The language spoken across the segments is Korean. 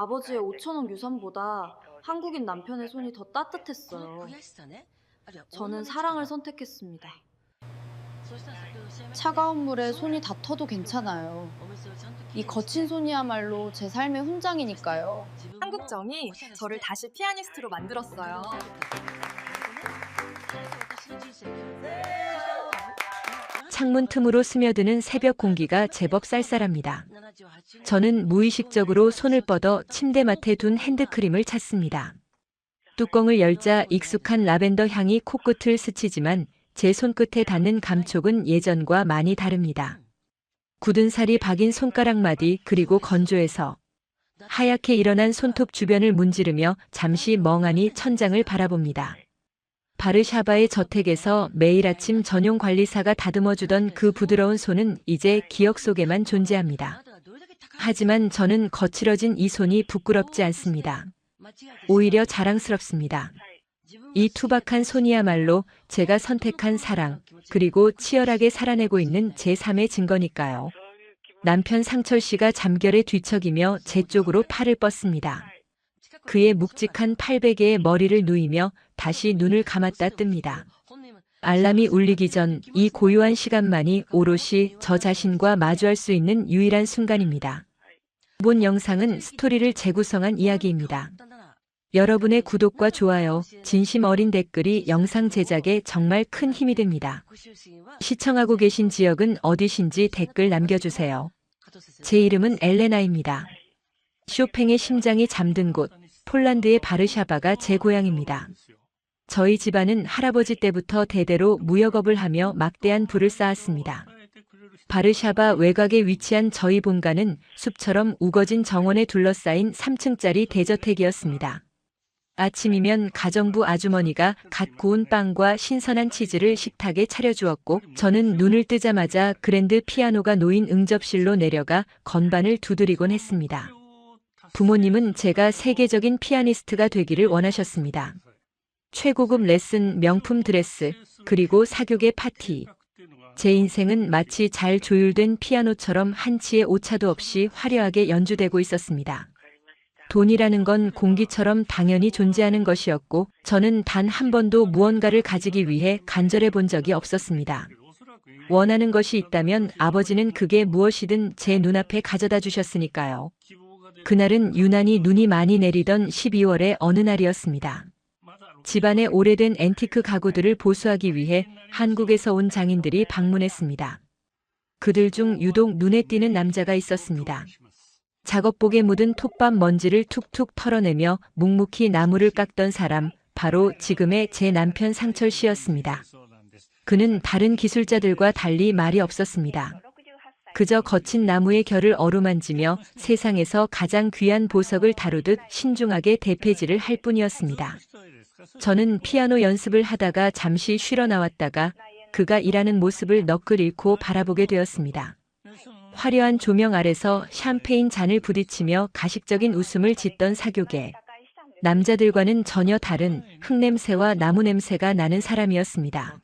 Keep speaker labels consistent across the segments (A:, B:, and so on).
A: 아버지의 5천억 유산보다 한국인 남편의 손이 더 따뜻했어요. 저는 사랑을 선택했습니다. 차가운 물에 손이 다 터도 괜찮아요. 이 거친 손이야말로 제 삶의 훈장이니까요.
B: 한국정이 저를 다시 피아니스트로 만들었어요.
C: 창문 틈으로 스며드는 새벽 공기가 제법 쌀쌀합니다. 저는 무의식적으로 손을 뻗어 침대맡에 둔 핸드크림을 찾습니다. 뚜껑을 열자 익숙한 라벤더 향이 코끝을 스치지만 제 손끝에 닿는 감촉은 예전과 많이 다릅니다. 굳은 살이 박인 손가락마디 그리고 건조해서 하얗게 일어난 손톱 주변을 문지르며 잠시 멍하니 천장을 바라봅니다. 바르샤바의 저택에서 매일 아침 전용 관리사가 다듬어주던 그 부드러운 손은 이제 기억 속에만 존재합니다. 하지만 저는 거칠어진 이 손이 부끄럽지 않습니다. 오히려 자랑스럽습니다. 이 투박한 손이야말로 제가 선택한 사랑, 그리고 치열하게 살아내고 있는 제 삶의 증거니까요. 남편 상철 씨가 잠결에 뒤척이며 제 쪽으로 팔을 뻗습니다. 그의 묵직한 팔베개에 머리를 누이며 다시 눈을 감았다 뜹니다. 알람이 울리기 전 이 고요한 시간만이 오롯이 저 자신과 마주할 수 있는 유일한 순간입니다. 본 영상은 스토리를 재구성한 이야기입니다. 여러분의 구독과 좋아요, 진심 어린 댓글이 영상 제작에 정말 큰 힘이 됩니다. 시청하고 계신 지역은 어디신지 댓글 남겨주세요. 제 이름은 엘레나입니다. 쇼팽의 심장이 잠든 곳, 폴란드의 바르샤바가 제 고향입니다. 저희 집안은 할아버지 때부터 대대로 무역업을 하며 막대한 부를 쌓았습니다. 바르샤바 외곽에 위치한 저희 본가는 숲처럼 우거진 정원에 둘러싸인 3층짜리 대저택이었습니다. 아침이면 가정부 아주머니가 갓 구운 빵과 신선한 치즈를 식탁에 차려주었고 저는 눈을 뜨자마자 그랜드 피아노가 놓인 응접실로 내려가 건반을 두드리곤 했습니다. 부모님은 제가 세계적인 피아니스트가 되기를 원하셨습니다. 최고급 레슨, 명품 드레스, 그리고 사교계 파티. 제 인생은 마치 잘 조율된 피아노처럼 한치의 오차도 없이 화려하게 연주되고 있었습니다. 돈이라는 건 공기처럼 당연히 존재하는 것이었고 저는 단 한 번도 무언가를 가지기 위해 간절해 본 적이 없었습니다. 원하는 것이 있다면 아버지는 그게 무엇이든 제 눈앞에 가져다 주셨으니까요. 그날은 유난히 눈이 많이 내리던 12월의 어느 날이었습니다. 집안의 오래된 앤티크 가구들을 보수하기 위해 한국에서 온 장인들이 방문했습니다. 그들 중 유독 눈에 띄는 남자가 있었습니다. 작업복에 묻은 톱밥 먼지를 툭툭 털어내며 묵묵히 나무를 깎던 사람, 바로 지금의 제 남편 상철 씨였습니다. 그는 다른 기술자들과 달리 말이 없었습니다. 그저 거친 나무의 결을 어루만지며 세상에서 가장 귀한 보석을 다루듯 신중하게 대패질을 할 뿐이었습니다. 저는 피아노 연습을 하다가 잠시 쉬러 나왔다가 그가 일하는 모습을 넋을 잃고 바라보게 되었습니다. 화려한 조명 아래서 샴페인 잔을 부딪히며 가식적인 웃음을 짓던 사교계. 남자들과는 전혀 다른 흙냄새와 나무 냄새가 나는 사람이었습니다.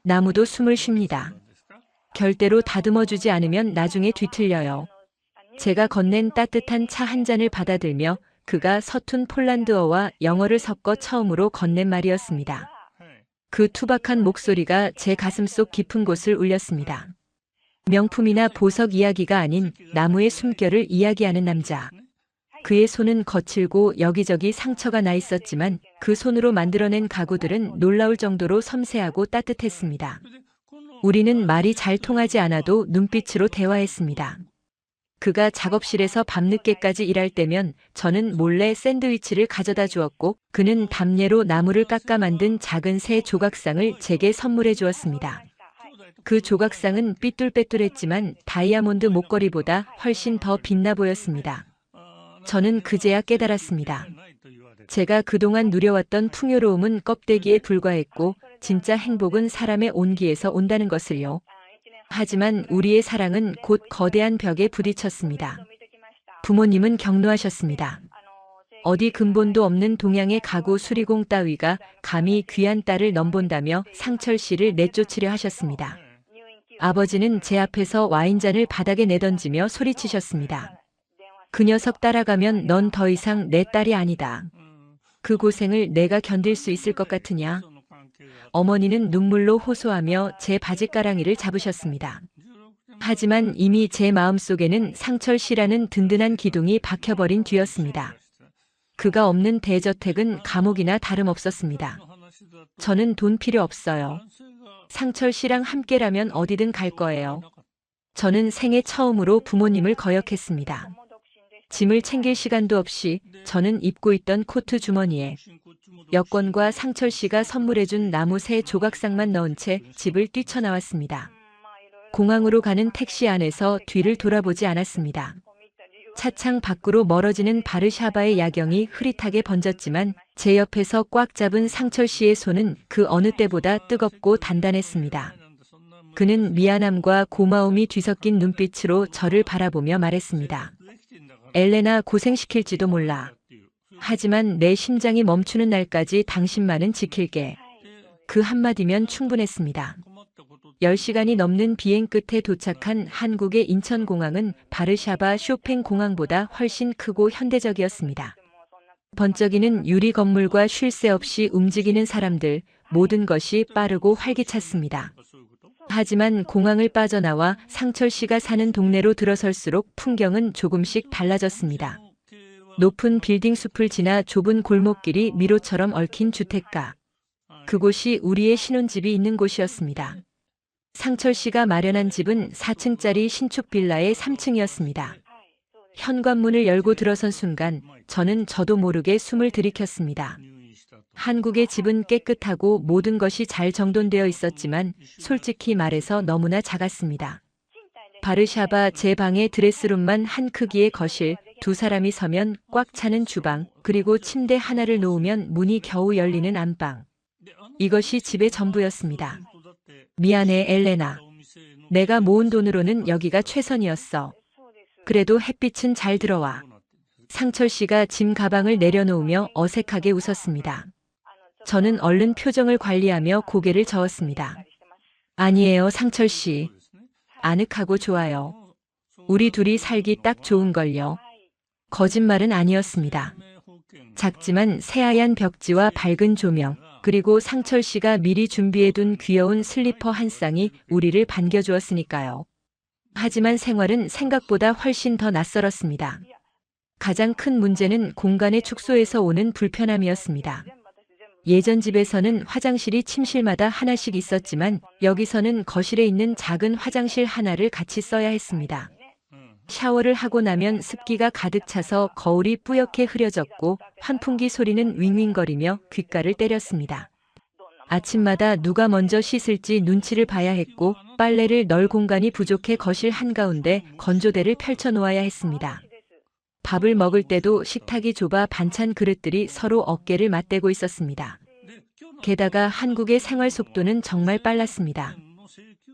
C: 나무도 숨을 쉽니다. 결대로 다듬어주지 않으면 나중에 뒤틀려요. 제가 건넨 따뜻한 차 한 잔을 받아들며 그가 서툰 폴란드어와 영어를 섞어 처음으로 건넨 말이었습니다. 그 투박한 목소리가 제 가슴속 깊은 곳을 울렸습니다. 명품이나 보석 이야기가 아닌 나무의 숨결을 이야기하는 남자. 그의 손은 거칠고 여기저기 상처가 나 있었지만 그 손으로 만들어낸 가구들은 놀라울 정도로 섬세하고 따뜻했습니다. 우리는 말이 잘 통하지 않아도 눈빛으로 대화했습니다. 그가 작업실에서 밤늦게까지 일할 때면 저는 몰래 샌드위치를 가져다 주었고 그는 담례로 나무를 깎아 만든 작은 새 조각상을 제게 선물해 주었습니다. 그 조각상은 삐뚤빼뚤했지만 다이아몬드 목걸이보다 훨씬 더 빛나 보였습니다. 저는 그제야 깨달았습니다. 제가 그동안 누려왔던 풍요로움은 껍데기에 불과했고 진짜 행복은 사람의 온기에서 온다는 것을요. 하지만 우리의 사랑은 곧 거대한 벽에 부딪혔습니다. 부모님은 격노하셨습니다. 어디 근본도 없는 동양의 가구 수리공 따위가 감히 귀한 딸을 넘본다며 상철 씨를 내쫓으려 하셨습니다. 아버지는 제 앞에서 와인잔을 바닥에 내던지며 소리치셨습니다. 그 녀석 따라가면 넌 더 이상 내 딸이 아니다. 그 고생을 내가 견딜 수 있을 것 같으냐? 어머니는 눈물로 호소하며 제 바지가랑이를 잡으셨습니다. 하지만 이미 제 마음속에는 상철 씨라는 든든한 기둥이 박혀버린 뒤였습니다. 그가 없는 대저택은 감옥이나 다름없었습니다. 저는 돈 필요 없어요. 상철 씨랑 함께라면 어디든 갈 거예요. 저는 생애 처음으로 부모님을 거역했습니다. 짐을 챙길 시간도 없이 저는 입고 있던 코트 주머니에 여권과 상철 씨가 선물해준 나무 새 조각상만 넣은 채 집을 뛰쳐나왔습니다. 공항으로 가는 택시 안에서 뒤를 돌아보지 않았습니다. 차창 밖으로 멀어지는 바르샤바의 야경이 흐릿하게 번졌지만 제 옆에서 꽉 잡은 상철 씨의 손은 그 어느 때보다 뜨겁고 단단했습니다. 그는 미안함과 고마움이 뒤섞인 눈빛으로 저를 바라보며 말했습니다. 엘레나 고생시킬지도 몰라. 하지만 내 심장이 멈추는 날까지 당신만은 지킬게. 그 한마디면 충분했습니다. 10시간이 넘는 비행 끝에 도착한 한국의 인천공항은 바르샤바 쇼팽 공항보다 훨씬 크고 현대적이었습니다. 번쩍이는 유리 건물과 쉴 새 없이 움직이는 사람들, 모든 것이 빠르고 활기찼습니다. 하지만 공항을 빠져나와 상철 씨가 사는 동네로 들어설수록 풍경은 조금씩 달라졌습니다. 높은 빌딩 숲을 지나 좁은 골목길이 미로처럼 얽힌 주택가. 그곳이 우리의 신혼집이 있는 곳이었습니다. 상철 씨가 마련한 집은 4층짜리 신축 빌라의 3층이었습니다. 현관문을 열고 들어선 순간 저는 저도 모르게 숨을 들이켰습니다. 한국의 집은 깨끗하고 모든 것이 잘 정돈되어 있었지만 솔직히 말해서 너무나 작았습니다. 바르샤바 제 방의 드레스룸만 한 크기의 거실, 두 사람이 서면 꽉 차는 주방, 그리고 침대 하나를 놓으면 문이 겨우 열리는 안방. 이것이 집의 전부였습니다. 미안해, 엘레나. 내가 모은 돈으로는 여기가 최선이었어. 그래도 햇빛은 잘 들어와. 상철 씨가 짐 가방을 내려놓으며 어색하게 웃었습니다. 저는 얼른 표정을 관리하며 고개를 저었습니다. 아니에요, 상철 씨. 아늑하고 좋아요. 우리 둘이 살기 딱 좋은걸요. 거짓말은 아니었습니다. 작지만 새하얀 벽지와 밝은 조명, 그리고 상철 씨가 미리 준비해둔 귀여운 슬리퍼 한 쌍이 우리를 반겨주었으니까요. 하지만 생활은 생각보다 훨씬 더 낯설었습니다. 가장 큰 문제는 공간의 축소에서 오는 불편함이었습니다. 예전 집에서는 화장실이 침실마다 하나씩 있었지만 여기서는 거실에 있는 작은 화장실 하나를 같이 써야 했습니다. 샤워를 하고 나면 습기가 가득 차서 거울이 뿌옇게 흐려졌고 환풍기 소리는 윙윙거리며 귓가를 때렸습니다. 아침마다 누가 먼저 씻을지 눈치를 봐야 했고 빨래를 넣을 공간이 부족해 거실 한가운데 건조대를 펼쳐놓아야 했습니다. 밥을 먹을 때도 식탁이 좁아 반찬 그릇들이 서로 어깨를 맞대고 있었습니다. 게다가 한국의 생활 속도는 정말 빨랐습니다.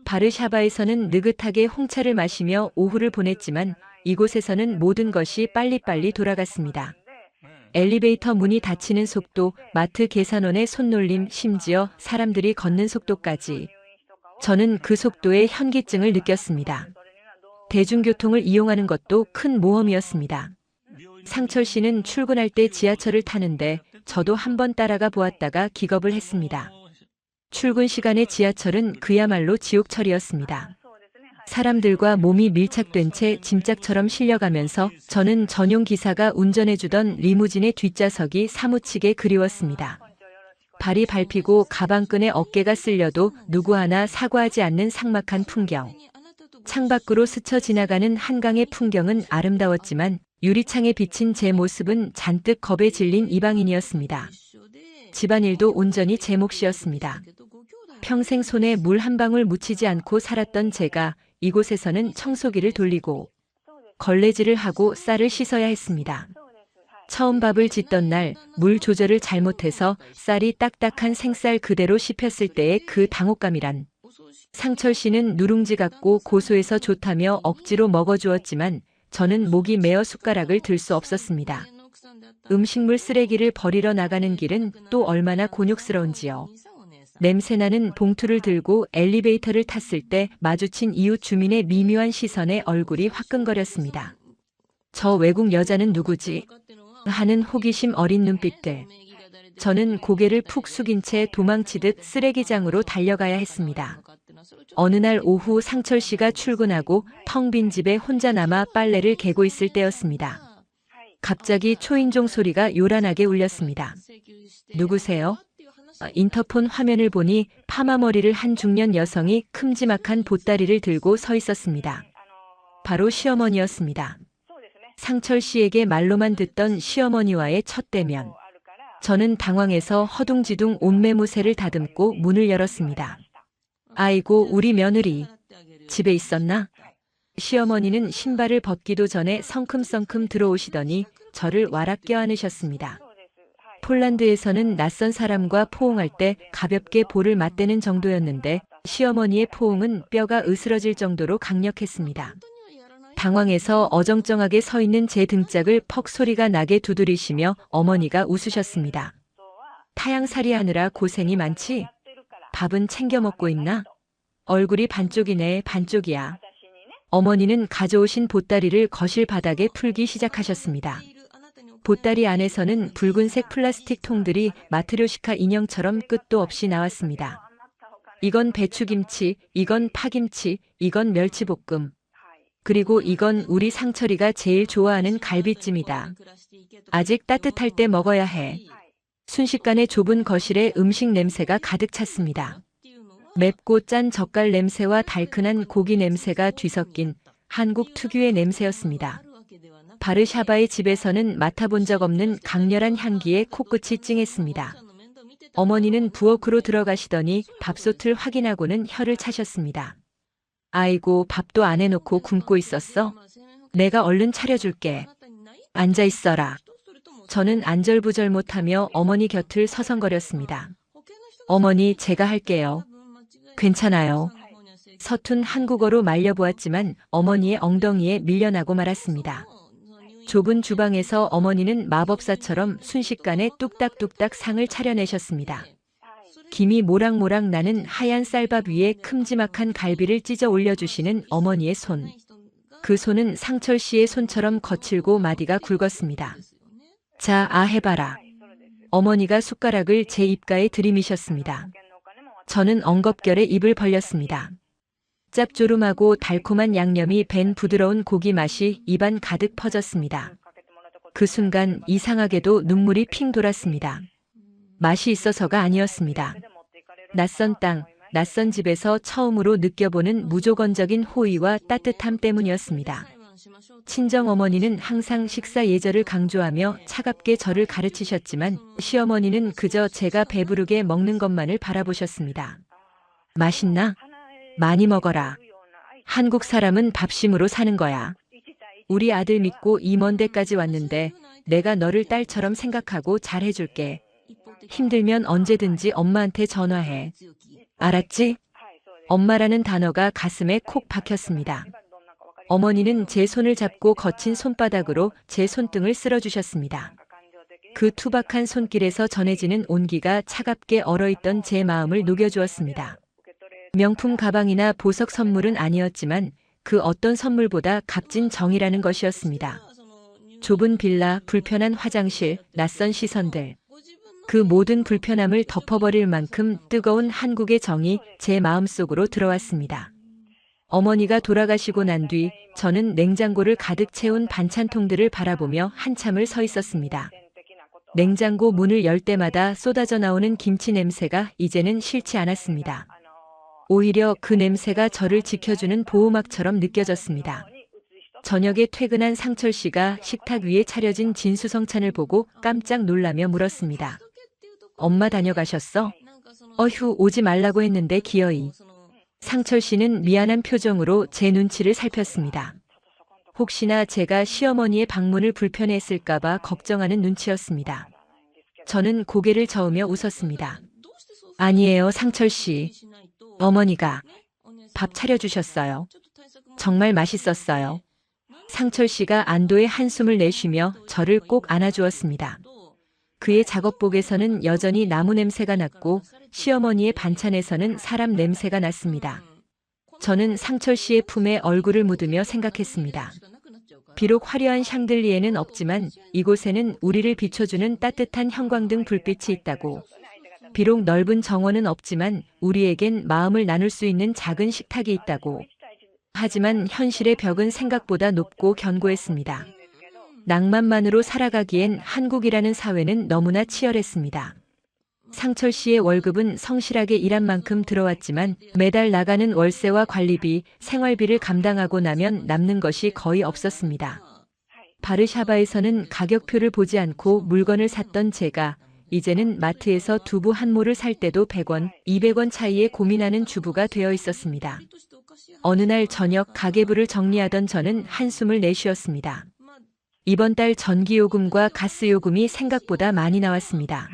C: 바르샤바에서는 느긋하게 홍차를 마시며 오후를 보냈지만 이곳에서는 모든 것이 빨리빨리 돌아갔습니다. 엘리베이터 문이 닫히는 속도, 마트 계산원의 손놀림, 심지어 사람들이 걷는 속도까지. 저는 그 속도에 현기증을 느꼈습니다. 대중교통을 이용하는 것도 큰 모험이었습니다. 상철 씨는 출근할 때 지하철을 타는데 저도 한번 따라가 보았다가 기겁을 했습니다. 출근 시간의 지하철은 그야말로 지옥철이었습니다. 사람들과 몸이 밀착된 채 짐짝처럼 실려가면서 저는 전용 기사가 운전해주던 리무진의 뒷좌석이 사무치게 그리웠습니다. 발이 밟히고 가방끈에 어깨가 쓸려도 누구 하나 사과하지 않는 삭막한 풍경. 창밖으로 스쳐 지나가는 한강의 풍경은 아름다웠지만 유리창에 비친 제 모습은 잔뜩 겁에 질린 이방인이었습니다. 집안일도 온전히 제 몫이었습니다. 평생 손에 물 한 방울 묻히지 않고 살았던 제가 이곳에서는 청소기를 돌리고 걸레질을 하고 쌀을 씻어야 했습니다. 처음 밥을 짓던 날 물 조절을 잘못해서 쌀이 딱딱한 생쌀 그대로 씹혔을 때의 그 당혹감이란. 상철 씨는 누룽지 같고 고소해서 좋다며 억지로 먹어주었지만 저는 목이 메어 숟가락을 들 수 없었습니다. 음식물 쓰레기를 버리러 나가는 길은 또 얼마나 곤욕스러운지요. 냄새나는 봉투를 들고 엘리베이터를 탔을 때 마주친 이웃 주민의 미묘한 시선에 얼굴이 화끈거렸습니다. 저 외국 여자는 누구지? 하는 호기심 어린 눈빛들. 저는 고개를 푹 숙인 채 도망치듯 쓰레기장으로 달려가야 했습니다. 어느 날 오후 상철 씨가 출근하고 텅 빈 집에 혼자 남아 빨래를 개고 있을 때였습니다. 갑자기 초인종 소리가 요란하게 울렸습니다. 누구세요? 인터폰 화면을 보니 파마머리를 한 중년 여성이 큼지막한 보따리를 들고 서 있었습니다. 바로 시어머니였습니다. 상철 씨에게 말로만 듣던 시어머니와의 첫 대면. 저는 당황해서 허둥지둥 옷매무새를 다듬고 문을 열었습니다. 아이고, 우리 며느리. 집에 있었나? 시어머니는 신발을 벗기도 전에 성큼성큼 들어오시더니 저를 와락 껴안으셨습니다. 폴란드에서는 낯선 사람과 포옹할 때 가볍게 볼을 맞대는 정도였는데 시어머니의 포옹은 뼈가 으스러질 정도로 강력했습니다. 당황해서 어정쩡하게 서 있는 제 등짝을 퍽 소리가 나게 두드리시며 어머니가 웃으셨습니다. 타양살이 하느라 고생이 많지? 밥은 챙겨 먹고 있나? 얼굴이 반쪽이네, 반쪽이야. 어머니는 가져오신 보따리를 거실 바닥에 풀기 시작하셨습니다. 보따리 안에서는 붉은색 플라스틱 통들이 마트료시카 인형처럼 끝도 없이 나왔습니다. 이건 배추김치, 이건 파김치, 이건 멸치볶음. 그리고 이건 우리 상철이가 제일 좋아하는 갈비찜이다. 아직 따뜻할 때 먹어야 해. 순식간에 좁은 거실에 음식 냄새가 가득 찼습니다. 맵고 짠 젓갈 냄새와 달큰한 고기 냄새가 뒤섞인 한국 특유의 냄새였습니다. 바르샤바의 집에서는 맡아본 적 없는 강렬한 향기에 코끝이 찡했습니다. 어머니는 부엌으로 들어가시더니 밥솥을 확인하고는 혀를 차셨습니다. 아이고, 밥도 안 해놓고 굶고 있었어? 내가 얼른 차려줄게. 앉아 있어라. 저는 안절부절 못하며 어머니 곁을 서성거렸습니다. 어머니, 제가 할게요. 괜찮아요. 서툰 한국어로 말려보았지만 어머니의 엉덩이에 밀려나고 말았습니다. 좁은 주방에서 어머니는 마법사처럼 순식간에 뚝딱뚝딱 상을 차려내셨습니다. 김이 모락모락 나는 하얀 쌀밥 위에 큼지막한 갈비를 찢어 올려주시는 어머니의 손. 그 손은 상철 씨의 손처럼 거칠고 마디가 굵었습니다. 자, 해봐라. 어머니가 숟가락을 제 입가에 들이미셨습니다. 저는 엉겁결에 입을 벌렸습니다. 짭조름하고 달콤한 양념이 밴 부드러운 고기 맛이 입안 가득 퍼졌습니다. 그 순간 이상하게도 눈물이 핑 돌았습니다. 맛이 있어서가 아니었습니다. 낯선 땅, 낯선 집에서 처음으로 느껴보는 무조건적인 호의와 따뜻함 때문이었습니다. 친정어머니는 항상 식사 예절을 강조하며 차갑게 저를 가르치셨지만 시어머니는 그저 제가 배부르게 먹는 것만을 바라보셨습니다. 맛있나? 많이 먹어라. 한국 사람은 밥심으로 사는 거야. 우리 아들 믿고 이 먼 데까지 왔는데 내가 너를 딸처럼 생각하고 잘해줄게. 힘들면 언제든지 엄마한테 전화해. 알았지? 엄마라는 단어가 가슴에 콕 박혔습니다. 어머니는 제 손을 잡고 거친 손바닥으로 제 손등을 쓸어주셨습니다. 그 투박한 손길에서 전해지는 온기가 차갑게 얼어있던 제 마음을 녹여주었습니다. 명품 가방이나 보석 선물은 아니었지만 그 어떤 선물보다 값진 정이라는 것이었습니다. 좁은 빌라, 불편한 화장실, 낯선 시선들. 그 모든 불편함을 덮어버릴 만큼 뜨거운 한국의 정이 제 마음속으로 들어왔습니다. 어머니가 돌아가시고 난 뒤 저는 냉장고를 가득 채운 반찬통들을 바라보며 한참을 서 있었습니다. 냉장고 문을 열 때마다 쏟아져 나오는 김치 냄새가 이제는 싫지 않았습니다. 오히려 그 냄새가 저를 지켜주는 보호막처럼 느껴졌습니다. 저녁에 퇴근한 상철 씨가 식탁 위에 차려진 진수성찬을 보고 깜짝 놀라며 물었습니다. 엄마 다녀가셨어? 어휴, 오지 말라고 했는데 기어이. 상철 씨는 미안한 표정으로 제 눈치를 살폈습니다. 혹시나 제가 시어머니의 방문을 불편해했을까봐 걱정하는 눈치였습니다. 저는 고개를 저으며 웃었습니다. 아니에요, 상철 씨. 어머니가 밥 차려주셨어요. 정말 맛있었어요. 상철 씨가 안도의 한숨을 내쉬며 저를 꼭 안아주었습니다. 그의 작업복에서는 여전히 나무 냄새가 났고 시어머니의 반찬에서는 사람 냄새가 났습니다. 저는 상철 씨의 품에 얼굴을 묻으며 생각했습니다. 비록 화려한 샹들리에는 없지만 이곳에는 우리를 비춰주는 따뜻한 형광등 불빛이 있다고. 비록 넓은 정원은 없지만 우리에겐 마음을 나눌 수 있는 작은 식탁이 있다고. 하지만 현실의 벽은 생각보다 높고 견고했습니다. 낭만만으로 살아가기엔 한국이라는 사회는 너무나 치열했습니다. 상철 씨의 월급은 성실하게 일한 만큼 들어왔지만 매달 나가는 월세와 관리비, 생활비를 감당하고 나면 남는 것이 거의 없었습니다. 바르샤바에서는 가격표를 보지 않고 물건을 샀던 제가 이제는 마트에서 두부 한 모를 살 때도 100원, 200원 차이에 고민하는 주부가 되어 있었습니다. 어느 날 저녁 가계부를 정리하던 저는 한숨을 내쉬었습니다. 이번 달 전기요금과 가스요금이 생각보다 많이 나왔습니다.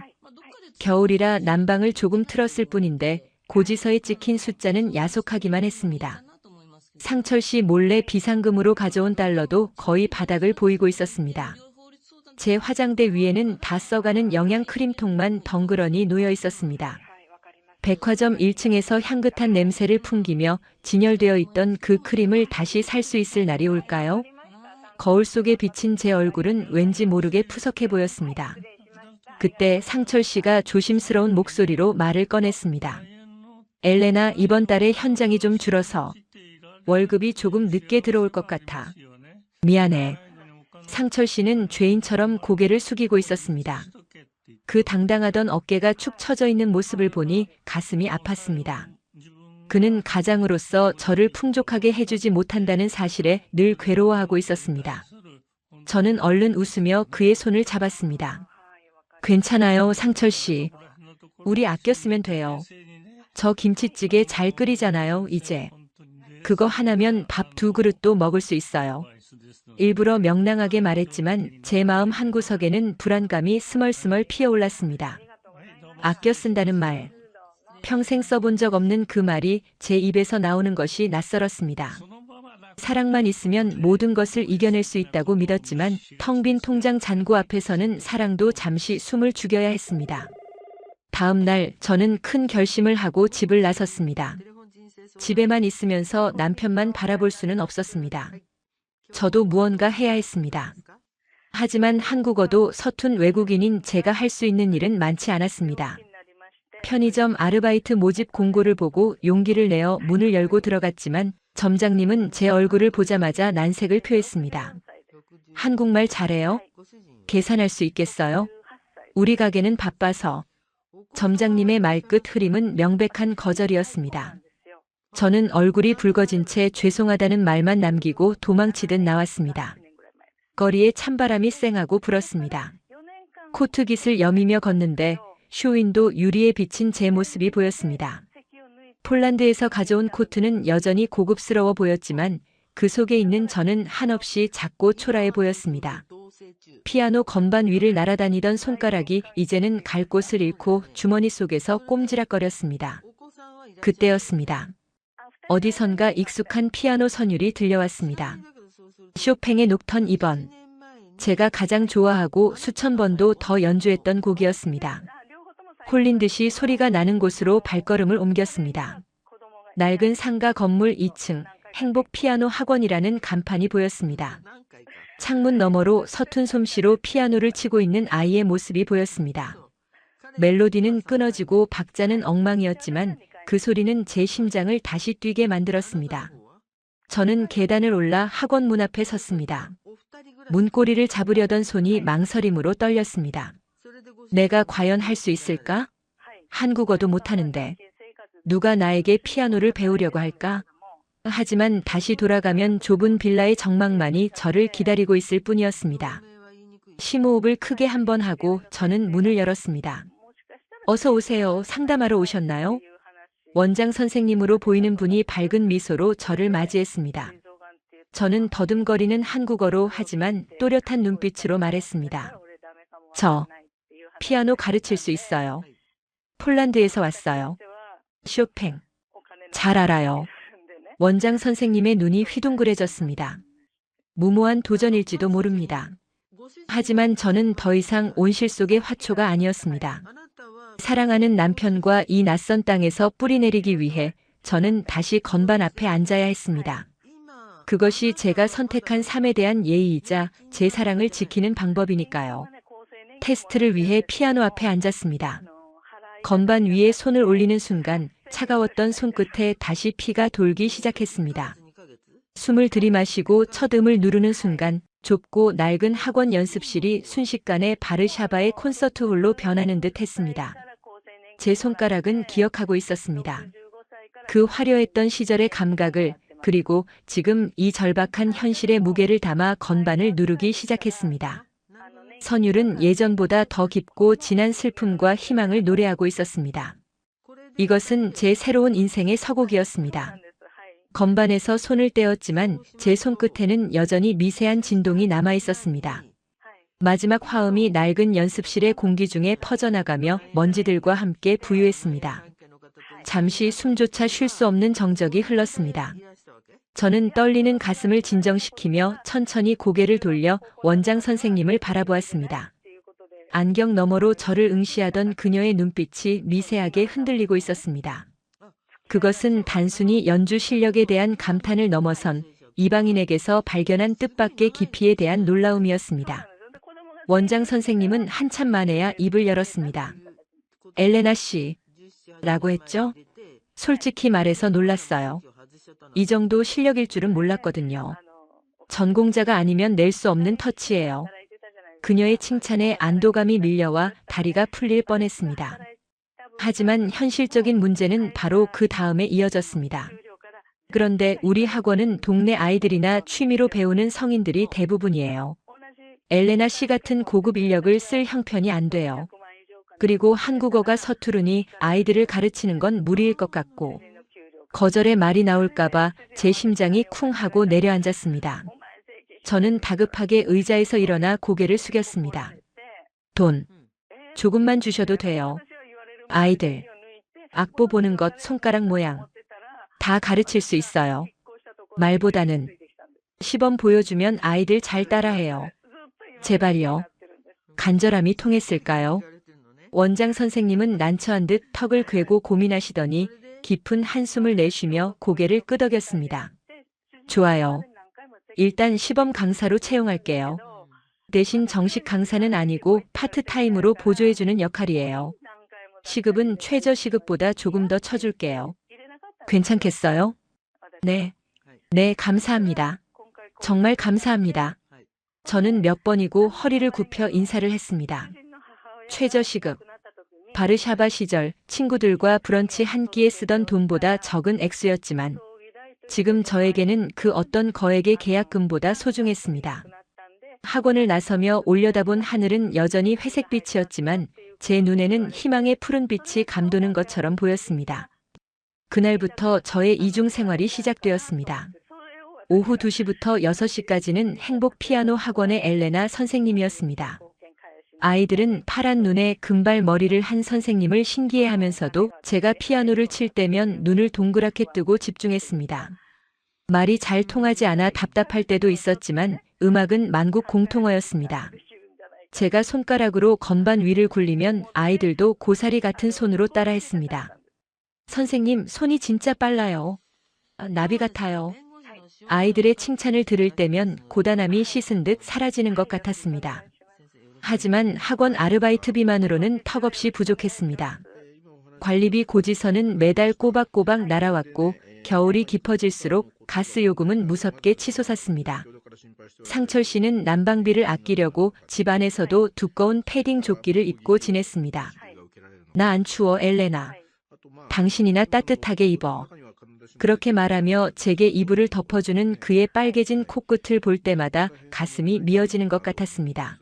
C: 겨울이라 난방을 조금 틀었을 뿐인데 고지서에 찍힌 숫자는 야속하기만 했습니다. 상철 씨 몰래 비상금으로 가져온 달러도 거의 바닥을 보이고 있었습니다. 제 화장대 위에는 다 써가는 영양 크림통만 덩그러니 놓여 있었습니다. 백화점 1층에서 향긋한 냄새를 풍기며 진열되어 있던 그 크림을 다시 살 수 있을 날이 올까요? 거울 속에 비친 제 얼굴은 왠지 모르게 푸석해 보였습니다. 그때 상철 씨가 조심스러운 목소리로 말을 꺼냈습니다. 엘레나, 이번 달에 현장이 좀 줄어서 월급이 조금 늦게 들어올 것 같아. 미안해. 상철 씨는 죄인처럼 고개를 숙이고 있었습니다. 그 당당하던 어깨가 축 처져 있는 모습을 보니 가슴이 아팠습니다. 그는 가장으로서 저를 풍족하게 해주지 못한다는 사실에 늘 괴로워하고 있었습니다. 저는 얼른 웃으며 그의 손을 잡았습니다. 괜찮아요, 상철 씨. 우리 아껴 쓰면 돼요. 저 김치찌개 잘 끓이잖아요, 이제. 그거 하나면 밥 2그릇도 먹을 수 있어요. 일부러 명랑하게 말했지만 제 마음 한구석에는 불안감이 스멀스멀 피어올랐습니다. 아껴 쓴다는 말. 평생 써본 적 없는 그 말이 제 입에서 나오는 것이 낯설었습니다. 사랑만 있으면 모든 것을 이겨낼 수 있다고 믿었지만 텅 빈 통장 잔고 앞에서는 사랑도 잠시 숨을 죽여야 했습니다. 다음 날 저는 큰 결심을 하고 집을 나섰습니다. 집에만 있으면서 남편만 바라볼 수는 없었습니다. 저도 무언가 해야 했습니다. 하지만 한국어도 서툰 외국인인 제가 할 수 있는 일은 많지 않았습니다. 편의점 아르바이트 모집 공고를 보고 용기를 내어 문을 열고 들어갔지만 점장님은 제 얼굴을 보자마자 난색을 표했습니다. 한국말 잘해요? 계산할 수 있겠어요? 우리 가게는 바빠서. 점장님의 말끝 흐림은 명백한 거절이었습니다. 저는 얼굴이 붉어진 채 죄송하다는 말만 남기고 도망치듯 나왔습니다. 거리에 찬바람이 쌩하고 불었습니다. 코트깃을 여미며 걷는데 쇼윈도 유리에 비친 제 모습이 보였습니다. 폴란드에서 가져온 코트는 여전히 고급스러워 보였지만 그 속에 있는 저는 한없이 작고 초라해 보였습니다. 피아노 건반 위를 날아다니던 손가락이 이제는 갈 곳을 잃고 주머니 속에서 꼼지락거렸습니다. 그때였습니다. 어디선가 익숙한 피아노 선율이 들려왔습니다. 쇼팽의 녹턴 2번. 제가 가장 좋아하고 수천 번도 더 연주했던 곡이었습니다. 홀린 듯이 소리가 나는 곳으로 발걸음을 옮겼습니다. 낡은 상가 건물 2층 행복 피아노 학원이라는 간판이 보였습니다. 창문 너머로 서툰 솜씨로 피아노를 치고 있는 아이의 모습이 보였습니다. 멜로디는 끊어지고 박자는 엉망이었지만 그 소리는 제 심장을 다시 뛰게 만들었습니다. 저는 계단을 올라 학원 문 앞에 섰습니다. 문고리를 잡으려던 손이 망설임으로 떨렸습니다. 내가 과연 할 수 있을까? 한국어도 못하는데 누가 나에게 피아노를 배우려고 할까? 하지만 다시 돌아가면 좁은 빌라의 정막만이 저를 기다리고 있을 뿐이었습니다. 심호흡을 크게 한 번 하고 저는 문을 열었습니다. 어서 오세요. 상담하러 오셨나요? 원장 선생님으로 보이는 분이 밝은 미소로 저를 맞이했습니다. 저는 더듬거리는 한국어로 하지만 또렷한 눈빛으로 말했습니다. 저 피아노 가르칠 수 있어요. 폴란드에서 왔어요. 쇼팽. 잘 알아요. 원장 선생님의 눈이 휘둥그레졌습니다. 무모한 도전일지도 모릅니다. 하지만 저는 더 이상 온실 속의 화초가 아니었습니다. 사랑하는 남편과 이 낯선 땅에서 뿌리내리기 위해 저는 다시 건반 앞에 앉아야 했습니다. 그것이 제가 선택한 삶에 대한 예의이자 제 사랑을 지키는 방법이니까요. 테스트를 위해 피아노 앞에 앉았습니다. 건반 위에 손을 올리는 순간 차가웠던 손끝에 다시 피가 돌기 시작했습니다. 숨을 들이마시고 첫 음을 누르는 순간 좁고 낡은 학원 연습실이 순식간에 바르샤바의 콘서트홀로 변하는 듯 했습니다. 제 손가락은 기억하고 있었습니다. 그 화려했던 시절의 감각을, 그리고 지금 이 절박한 현실의 무게를 담아 건반을 누르기 시작했습니다. 선율은 예전보다 더 깊고 진한 슬픔과 희망을 노래하고 있었습니다. 이것은 제 새로운 인생의 서곡이었습니다. 건반에서 손을 떼었지만 제 손끝에는 여전히 미세한 진동이 남아 있었습니다. 마지막 화음이 낡은 연습실의 공기 중에 퍼져나가며 먼지들과 함께 부유했습니다. 잠시 숨조차 쉴 수 없는 정적이 흘렀습니다. 저는 떨리는 가슴을 진정시키며 천천히 고개를 돌려 원장 선생님을 바라보았습니다. 안경 너머로 저를 응시하던 그녀의 눈빛이 미세하게 흔들리고 있었습니다. 그것은 단순히 연주 실력에 대한 감탄을 넘어선 이방인에게서 발견한 뜻밖의 깊이에 대한 놀라움이었습니다. 원장 선생님은 한참 만에야 입을 열었습니다. 엘레나 씨, 라고 했죠? 솔직히 말해서 놀랐어요. 이 정도 실력일 줄은 몰랐거든요. 전공자가 아니면 낼 수 없는 터치예요. 그녀의 칭찬에 안도감이 밀려와 다리가 풀릴 뻔했습니다. 하지만 현실적인 문제는 바로 그 다음에 이어졌습니다. 그런데 우리 학원은 동네 아이들이나 취미로 배우는 성인들이 대부분이에요. 엘레나 씨 같은 고급 인력을 쓸 형편이 안 돼요. 그리고 한국어가 서투르니 아이들을 가르치는 건 무리일 것 같고, 거절의 말이 나올까봐 제 심장이 쿵 하고 내려앉았습니다. 저는 다급하게 의자에서 일어나 고개를 숙였습니다. 돈, 조금만 주셔도 돼요. 아이들, 악보 보는 것, 손가락 모양, 다 가르칠 수 있어요. 말보다는 시범 보여주면 아이들 잘 따라해요. 제발요. 간절함이 통했을까요? 원장 선생님은 난처한 듯 턱을 괴고 고민하시더니 깊은 한숨을 내쉬며 고개를 끄덕였습니다. 좋아요. 일단 시범 강사로 채용할게요. 대신 정식 강사는 아니고 파트타임으로 보조해주는 역할이에요. 시급은 최저 시급보다 조금 더 쳐줄게요. 괜찮겠어요? 네. 네, 감사합니다. 정말 감사합니다. 저는 몇 번이고 허리를 굽혀 인사를 했습니다. 최저 시급. 바르샤바 시절 친구들과 브런치 한 끼에 쓰던 돈보다 적은 액수였지만 지금 저에게는 그 어떤 거액의 계약금보다 소중했습니다. 학원을 나서며 올려다본 하늘은 여전히 회색빛이었지만 제 눈에는 희망의 푸른 빛이 감도는 것처럼 보였습니다. 그날부터 저의 이중 생활이 시작되었습니다. 오후 2시부터 6시까지는 행복 피아노 학원의 엘레나 선생님이었습니다. 아이들은 파란 눈에 금발 머리를 한 선생님을 신기해하면서도 제가 피아노를 칠 때면 눈을 동그랗게 뜨고 집중했습니다. 말이 잘 통하지 않아 답답할 때도 있었지만 음악은 만국 공통어였습니다. 제가 손가락으로 건반 위를 굴리면 아이들도 고사리 같은 손으로 따라했습니다. 선생님, 손이 진짜 빨라요. 나비 같아요. 아이들의 칭찬을 들을 때면 고단함이 씻은 듯 사라지는 것 같았습니다. 하지만 학원 아르바이트비만으로는 턱없이 부족했습니다. 관리비 고지서는 매달 꼬박꼬박 날아왔고 겨울이 깊어질수록 가스 요금은 무섭게 치솟았습니다. 상철 씨는 난방비를 아끼려고 집안에서도 두꺼운 패딩 조끼를 입고 지냈습니다. 나 안 추워, 엘레나. 당신이나 따뜻하게 입어. 그렇게 말하며 제게 이불을 덮어주는 그의 빨개진 코끝을 볼 때마다 가슴이 미어지는 것 같았습니다.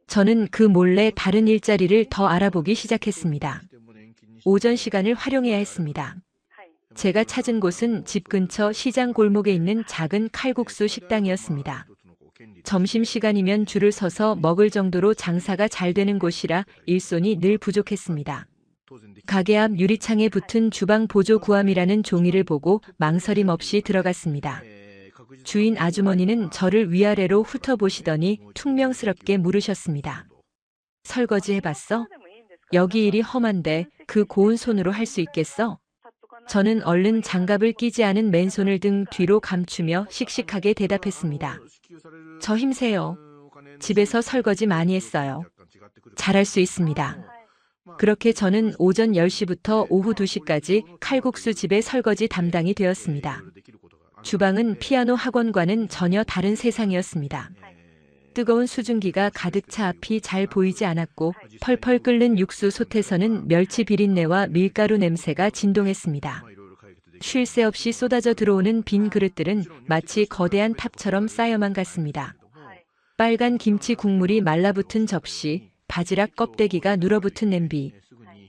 C: 저는 그 몰래 다른 일자리를 더 알아보기 시작했습니다. 오전 시간을 활용해야 했습니다. 제가 찾은 곳은 집 근처 시장 골목에 있는 작은 칼국수 식당이었습니다. 점심시간이면 줄을 서서 먹을 정도로 장사가 잘 되는 곳이라 일손이 늘 부족했습니다. 가게 앞 유리창에 붙은 주방 보조 구함이라는 종이를 보고 망설임 없이 들어갔습니다. 주인 아주머니는 저를 위아래로 훑어보시더니 퉁명스럽게 물으셨습니다. 설거지 해봤어? 여기 일이 험한데 그 고운 손으로 할 수 있겠어? 저는 얼른 장갑을 끼지 않은 맨손을 등 뒤로 감추며 씩씩하게 대답했습니다. 저 힘세요. 집에서 설거지 많이 했어요. 잘할 수 있습니다. 그렇게 저는 오전 10시부터 오후 2시까지 칼국수 집의 설거지 담당이 되었습니다. 주방은 피아노 학원과는 전혀 다른 세상이었습니다. 뜨거운 수증기가 가득 차 앞이 잘 보이지 않았고 펄펄 끓는 육수 솥에서는 멸치 비린내와 밀가루 냄새가 진동했습니다. 쉴 새 없이 쏟아져 들어오는 빈 그릇들은 마치 거대한 탑처럼 쌓여만 갔습니다. 빨간 김치 국물이 말라붙은 접시, 바지락 껍데기가 눌어붙은 냄비.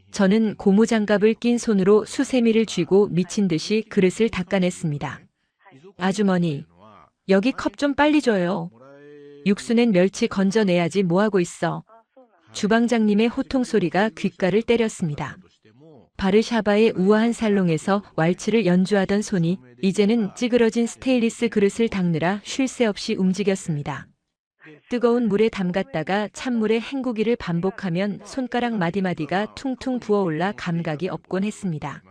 C: 저는 고무장갑을 낀 손으로 수세미를 쥐고 미친 듯이 그릇을 닦아냈습니다. 아주머니, 여기 컵 좀 빨리 줘요. 육수 낸 멸치 건져내야지 뭐하고 있어. 주방장님의 호통 소리가 귓가를 때렸습니다. 바르샤바의 우아한 살롱에서 왈츠를 연주하던 손이 이제는 찌그러진 스테인리스 그릇을 닦느라 쉴 새 없이 움직였습니다. 뜨거운 물에 담갔다가 찬물에 헹구기를 반복하면 손가락 마디마디가 퉁퉁 부어올라 감각이 없곤 했습니다.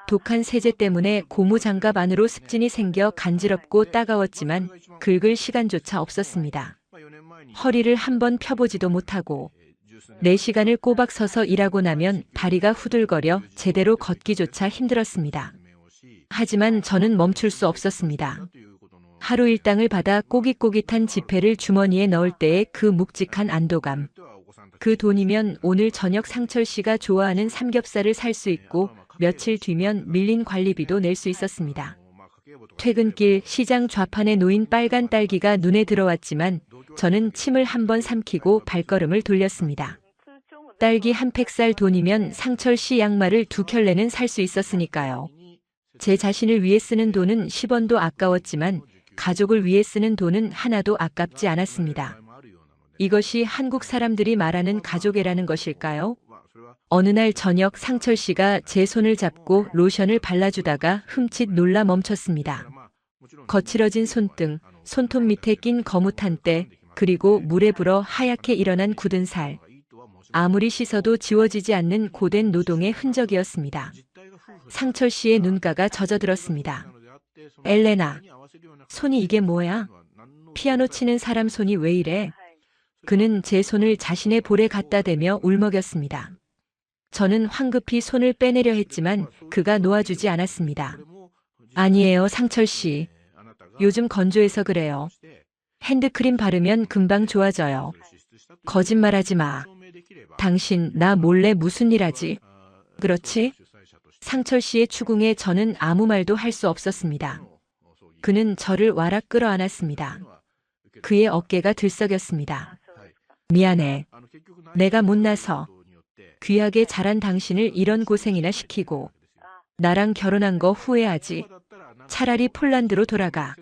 C: 독한 세제 때문에 고무장갑 안으로 습진이 생겨 간지럽고 따가웠지만 긁을 시간조차 없었습니다. 허리를 한번 펴보지도 못하고 4시간을 꼬박 서서 일하고 나면 다리가 후들거려 제대로 걷기조차 힘들었습니다. 하지만 저는 멈출 수 없었습니다. 하루 일당을 받아 꼬깃꼬깃한 지폐를 주머니에 넣을 때의 그 묵직한 안도감. 그 돈이면 오늘 저녁 상철 씨가 좋아하는 삼겹살을 살 수 있고 며칠 뒤면 밀린 관리비도 낼 수 있었습니다. 퇴근길 시장 좌판에 놓인 빨간 딸기가 눈에 들어왔지만 저는 침을 한번 삼키고 발걸음을 돌렸습니다. 딸기 한 팩 살 돈이면 상철 씨 양말을 2켤레는 살 수 있었으니까요. 제 자신을 위해 쓰는 돈은 10원도 아까웠지만 가족을 위해 쓰는 돈은 하나도 아깝지 않았습니다. 이것이 한국 사람들이 말하는 가족애라는 것일까요? 어느 날 저녁 상철 씨가 제 손을 잡고 로션을 발라주다가 흠칫 놀라 멈췄습니다. 거칠어진 손등, 손톱 밑에 낀 거뭇한 때, 그리고 물에 불어 하얗게 일어난 굳은 살. 아무리 씻어도 지워지지 않는 고된 노동의 흔적이었습니다. 상철 씨의 눈가가 젖어들었습니다. 엘레나, 손이 이게 뭐야? 피아노 치는 사람 손이 왜 이래? 그는 제 손을 자신의 볼에 갖다 대며 울먹였습니다. 저는 황급히 손을 빼내려 했지만 그가 놓아주지 않았습니다. 아니에요, 상철 씨. 요즘 건조해서 그래요. 핸드크림 바르면 금방 좋아져요. 거짓말하지 마. 당신 나 몰래 무슨 일 하지? 그렇지? 상철 씨의 추궁에 저는 아무 말도 할 수 없었습니다. 그는 저를 와락 끌어안았습니다. 그의 어깨가 들썩였습니다. 미안해. 내가 못나서 귀하게 자란 당신을 이런 고생이나 시키고 나랑 결혼한 거 후회하지. 차라리 폴란드로 돌아가.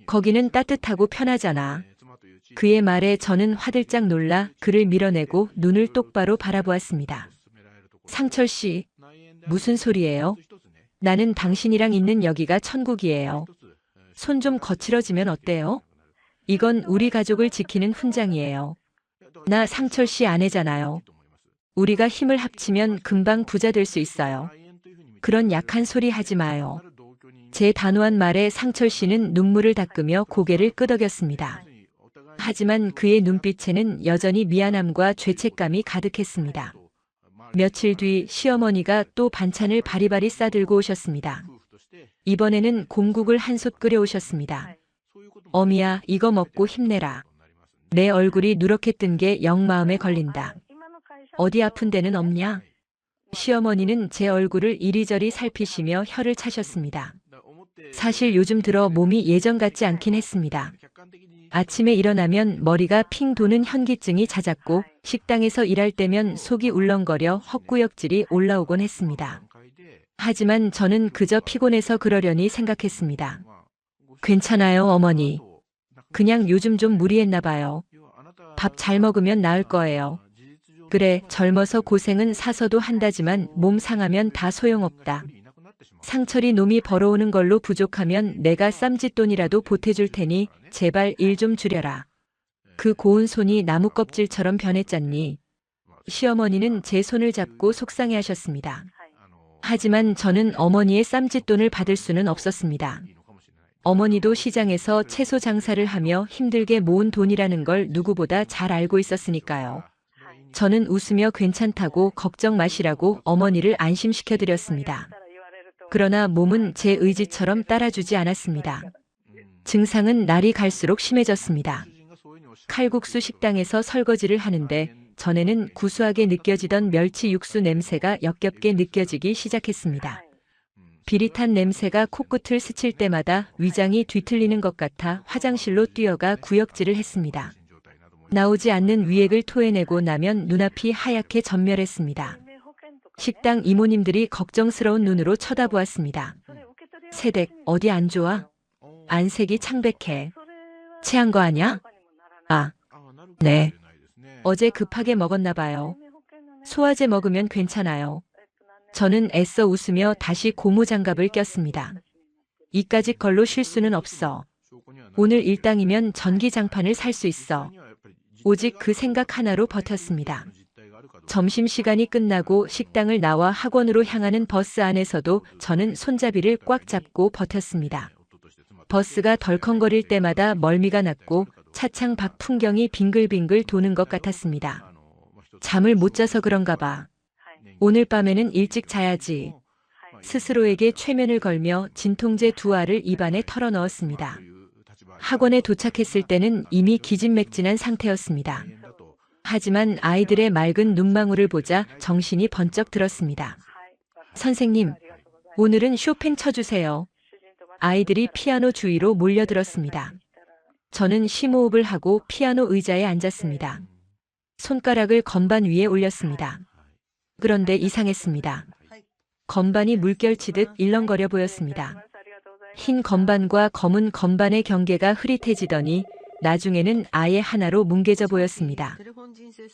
C: 거기는 따뜻하고 편하잖아. 그의 말에 저는 화들짝 놀라 그를 밀어내고 눈을 똑바로 바라보았습니다. 상철 씨, 무슨 소리예요? 나는 당신이랑 있는 여기가 천국이에요. 손 좀 거칠어지면 어때요? 이건 우리 가족을 지키는 훈장이에요. 나 상철 씨 아내잖아요. 우리가 힘을 합치면 금방 부자 될 수 있어요. 그런 약한 소리 하지 마요. 제 단호한 말에 상철 씨는 눈물을 닦으며 고개를 끄덕였습니다. 하지만 그의 눈빛에는 여전히 미안함과 죄책감이 가득했습니다. 며칠 뒤 시어머니가 또 반찬을 바리바리 싸들고 오셨습니다. 이번에는 곰국을 한솥 끓여오셨습니다. 어미야, 이거 먹고 힘내라. 내 얼굴이 누렇게 뜬 게 영 마음에 걸린다. 어디 아픈 데는 없냐? 시어머니는 제 얼굴을 이리저리 살피시며 혀를 차셨습니다. 사실 요즘 들어 몸이 예전 같지 않긴 했습니다. 아침에 일어나면 머리가 핑 도는 현기증이 잦았고 식당에서 일할 때면 속이 울렁거려 헛구역질이 올라오곤 했습니다. 하지만 저는 그저 피곤해서 그러려니 생각했습니다. 괜찮아요, 어머니. 그냥 요즘 좀 무리했나 봐요. 밥 잘 먹으면 나을 거예요. 그래, 젊어서 고생은 사서도 한다지만 몸 상하면 다 소용없다. 상철이 놈이 벌어오는 걸로 부족하면 내가 쌈짓돈이라도 보태줄 테니 제발 일 좀 줄여라. 그 고운 손이 나무 껍질처럼 변했잖니. 시어머니는 제 손을 잡고 속상해하셨습니다. 하지만 저는 어머니의 쌈짓돈을 받을 수는 없었습니다. 어머니도 시장에서 채소 장사를 하며 힘들게 모은 돈이라는 걸 누구보다 잘 알고 있었으니까요. 저는 웃으며 괜찮다고 걱정 마시라고 어머니를 안심시켜드렸습니다. 그러나 몸은 제 의지처럼 따라주지 않았습니다. 증상은 날이 갈수록 심해졌습니다. 칼국수 식당에서 설거지를 하는데 전에는 구수하게 느껴지던 멸치 육수 냄새가 역겹게 느껴지기 시작했습니다. 비릿한 냄새가 코끝을 스칠 때마다 위장이 뒤틀리는 것 같아 화장실로 뛰어가 구역질을 했습니다. 나오지 않는 위액을 토해내고 나면 눈앞이 하얗게 전멸했습니다. 식당 이모님들이 걱정스러운 눈으로 쳐다보았습니다. 세댁, 어디 안 좋아? 안색이 창백해. 체한 거 아냐? 아, 네. 어제 급하게 먹었나 봐요. 소화제 먹으면 괜찮아요. 저는 애써 웃으며 다시 고무장갑을 꼈습니다. 이까짓 걸로 쉴 수는 없어. 오늘 일당이면 전기장판을 살 수 있어. 오직 그 생각 하나로 버텼습니다. 점심시간이 끝나고 식당을 나와 학원으로 향하는 버스 안에서도 저는 손잡이를 꽉 잡고 버텼습니다. 버스가 덜컹거릴 때마다 멀미가 났고 차창 밖 풍경이 빙글빙글 도는 것 같았습니다. 잠을 못 자서 그런가 봐. 오늘 밤에는 일찍 자야지. 스스로에게 최면을 걸며 진통제 2알을 입안에 털어넣었습니다. 학원에 도착했을 때는 이미 기진맥진한 상태였습니다. 하지만 아이들의 맑은 눈망울을 보자 정신이 번쩍 들었습니다. 선생님, 오늘은 쇼팽 쳐주세요. 아이들이 피아노 주위로 몰려들었습니다. 저는 심호흡을 하고 피아노 의자에 앉았습니다. 손가락을 건반 위에 올렸습니다. 그런데 이상했습니다. 건반이 물결치듯 일렁거려 보였습니다. 흰 건반과 검은 건반의 경계가 흐릿해지더니 나중에는 아예 하나로 뭉개져 보였습니다.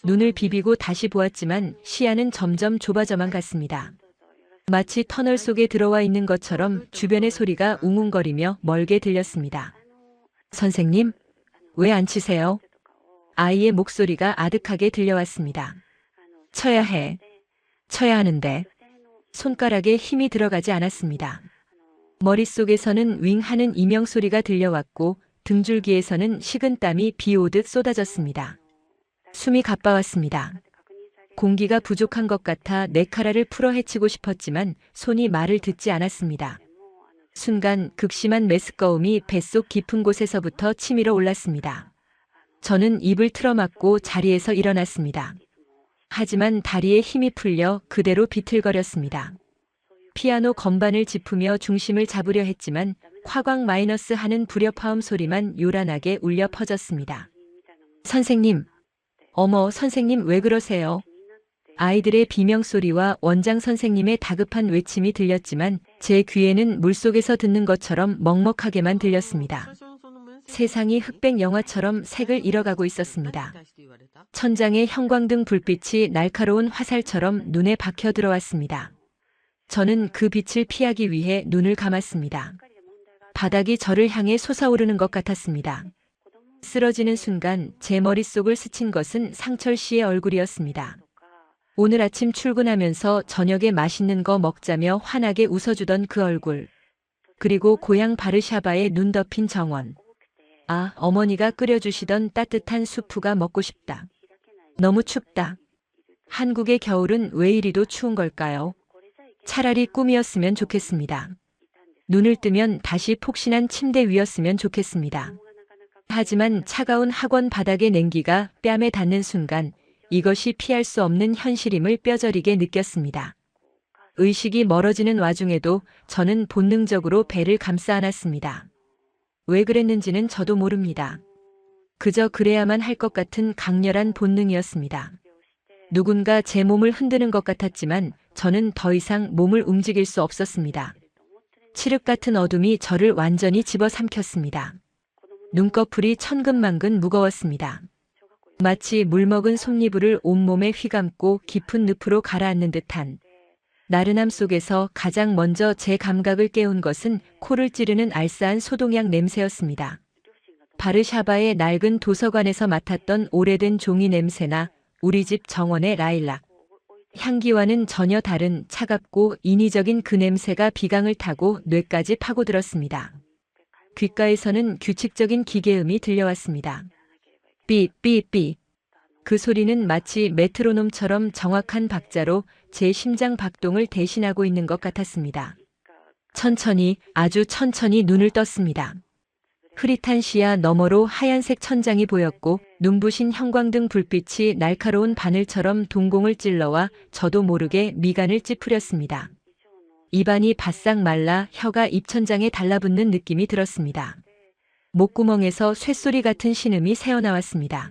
C: 눈을 비비고 다시 보았지만 시야는 점점 좁아져만 갔습니다. 마치 터널 속에 들어와 있는 것처럼 주변의 소리가 웅웅거리며 멀게 들렸습니다. 선생님, 왜 안 치세요? 아이의 목소리가 아득하게 들려왔습니다. 쳐야 해. 쳐야 하는데. 손가락에 힘이 들어가지 않았습니다. 머릿속에서는 윙 하는 이명 소리가 들려왔고 등줄기에서는 식은땀이 비 오듯 쏟아졌습니다. 숨이 가빠왔습니다. 공기가 부족한 것 같아 네카라를 풀어 헤치고 싶었지만 손이 말을 듣지 않았습니다. 순간 극심한 메스꺼움이 뱃속 깊은 곳에서부터 치밀어 올랐습니다. 저는 입을 틀어막고 자리에서 일어났습니다. 하지만 다리에 힘이 풀려 그대로 비틀거렸습니다. 피아노 건반을 짚으며 중심을 잡으려 했지만 콰광 마이너스 하는 불협화음 소리만 요란하게 울려 퍼졌습니다. 선생님, 어머 선생님 왜 그러세요? 아이들의 비명소리와 원장 선생님의 다급한 외침이 들렸지만 제 귀에는 물속에서 듣는 것처럼 먹먹하게만 들렸습니다. 세상이 흑백 영화처럼 색을 잃어가고 있었습니다. 천장의 형광등 불빛이 날카로운 화살처럼 눈에 박혀 들어왔습니다. 저는 그 빛을 피하기 위해 눈을 감았습니다. 바닥이 저를 향해 솟아오르는 것 같았습니다. 쓰러지는 순간 제 머릿속을 스친 것은 상철 씨의 얼굴이었습니다. 오늘 아침 출근하면서 저녁에 맛있는 거 먹자며 환하게 웃어주던 그 얼굴. 그리고 고향 바르샤바에 눈 덮인 정원. 아, 어머니가 끓여주시던 따뜻한 수프가 먹고 싶다. 너무 춥다. 한국의 겨울은 왜 이리도 추운 걸까요? 차라리 꿈이었으면 좋겠습니다. 눈을 뜨면 다시 폭신한 침대 위였으면 좋겠습니다. 하지만 차가운 학원 바닥의 냉기가 뺨에 닿는 순간 이것이 피할 수 없는 현실임을 뼈저리게 느꼈습니다. 의식이 멀어지는 와중에도 저는 본능적으로 배를 감싸 안았습니다. 왜 그랬는지는 저도 모릅니다. 그저 그래야만 할 것 같은 강렬한 본능이었습니다. 누군가 제 몸을 흔드는 것 같았지만 저는 더 이상 몸을 움직일 수 없었습니다. 칠흑 같은 어둠이 저를 완전히 집어삼켰습니다. 눈꺼풀이 천근만근 무거웠습니다. 마치 물먹은 솜니부를 온몸에 휘감고 깊은 늪으로 가라앉는 듯한 나른함 속에서 가장 먼저 제 감각을 깨운 것은 코를 찌르는 알싸한 소독약 냄새였습니다. 바르샤바의 낡은 도서관에서 맡았던 오래된 종이 냄새나 우리 집 정원의 라일락. 향기와는 전혀 다른 차갑고 인위적인 그 냄새가 비강을 타고 뇌까지 파고들었습니다. 귓가에서는 규칙적인 기계음이 들려왔습니다. 삐삐삐. 그 소리는 마치 메트로놈처럼 정확한 박자로 제 심장 박동을 대신하고 있는 것 같았습니다. 천천히, 아주 천천히 눈을 떴습니다. 흐릿한 시야 너머로 하얀색 천장이 보였고 눈부신 형광등 불빛이 날카로운 바늘처럼 동공을 찔러와 저도 모르게 미간을 찌푸렸습니다. 입안이 바싹 말라 혀가 입천장에 달라붙는 느낌이 들었습니다. 목구멍에서 쇳소리 같은 신음이 새어나왔습니다.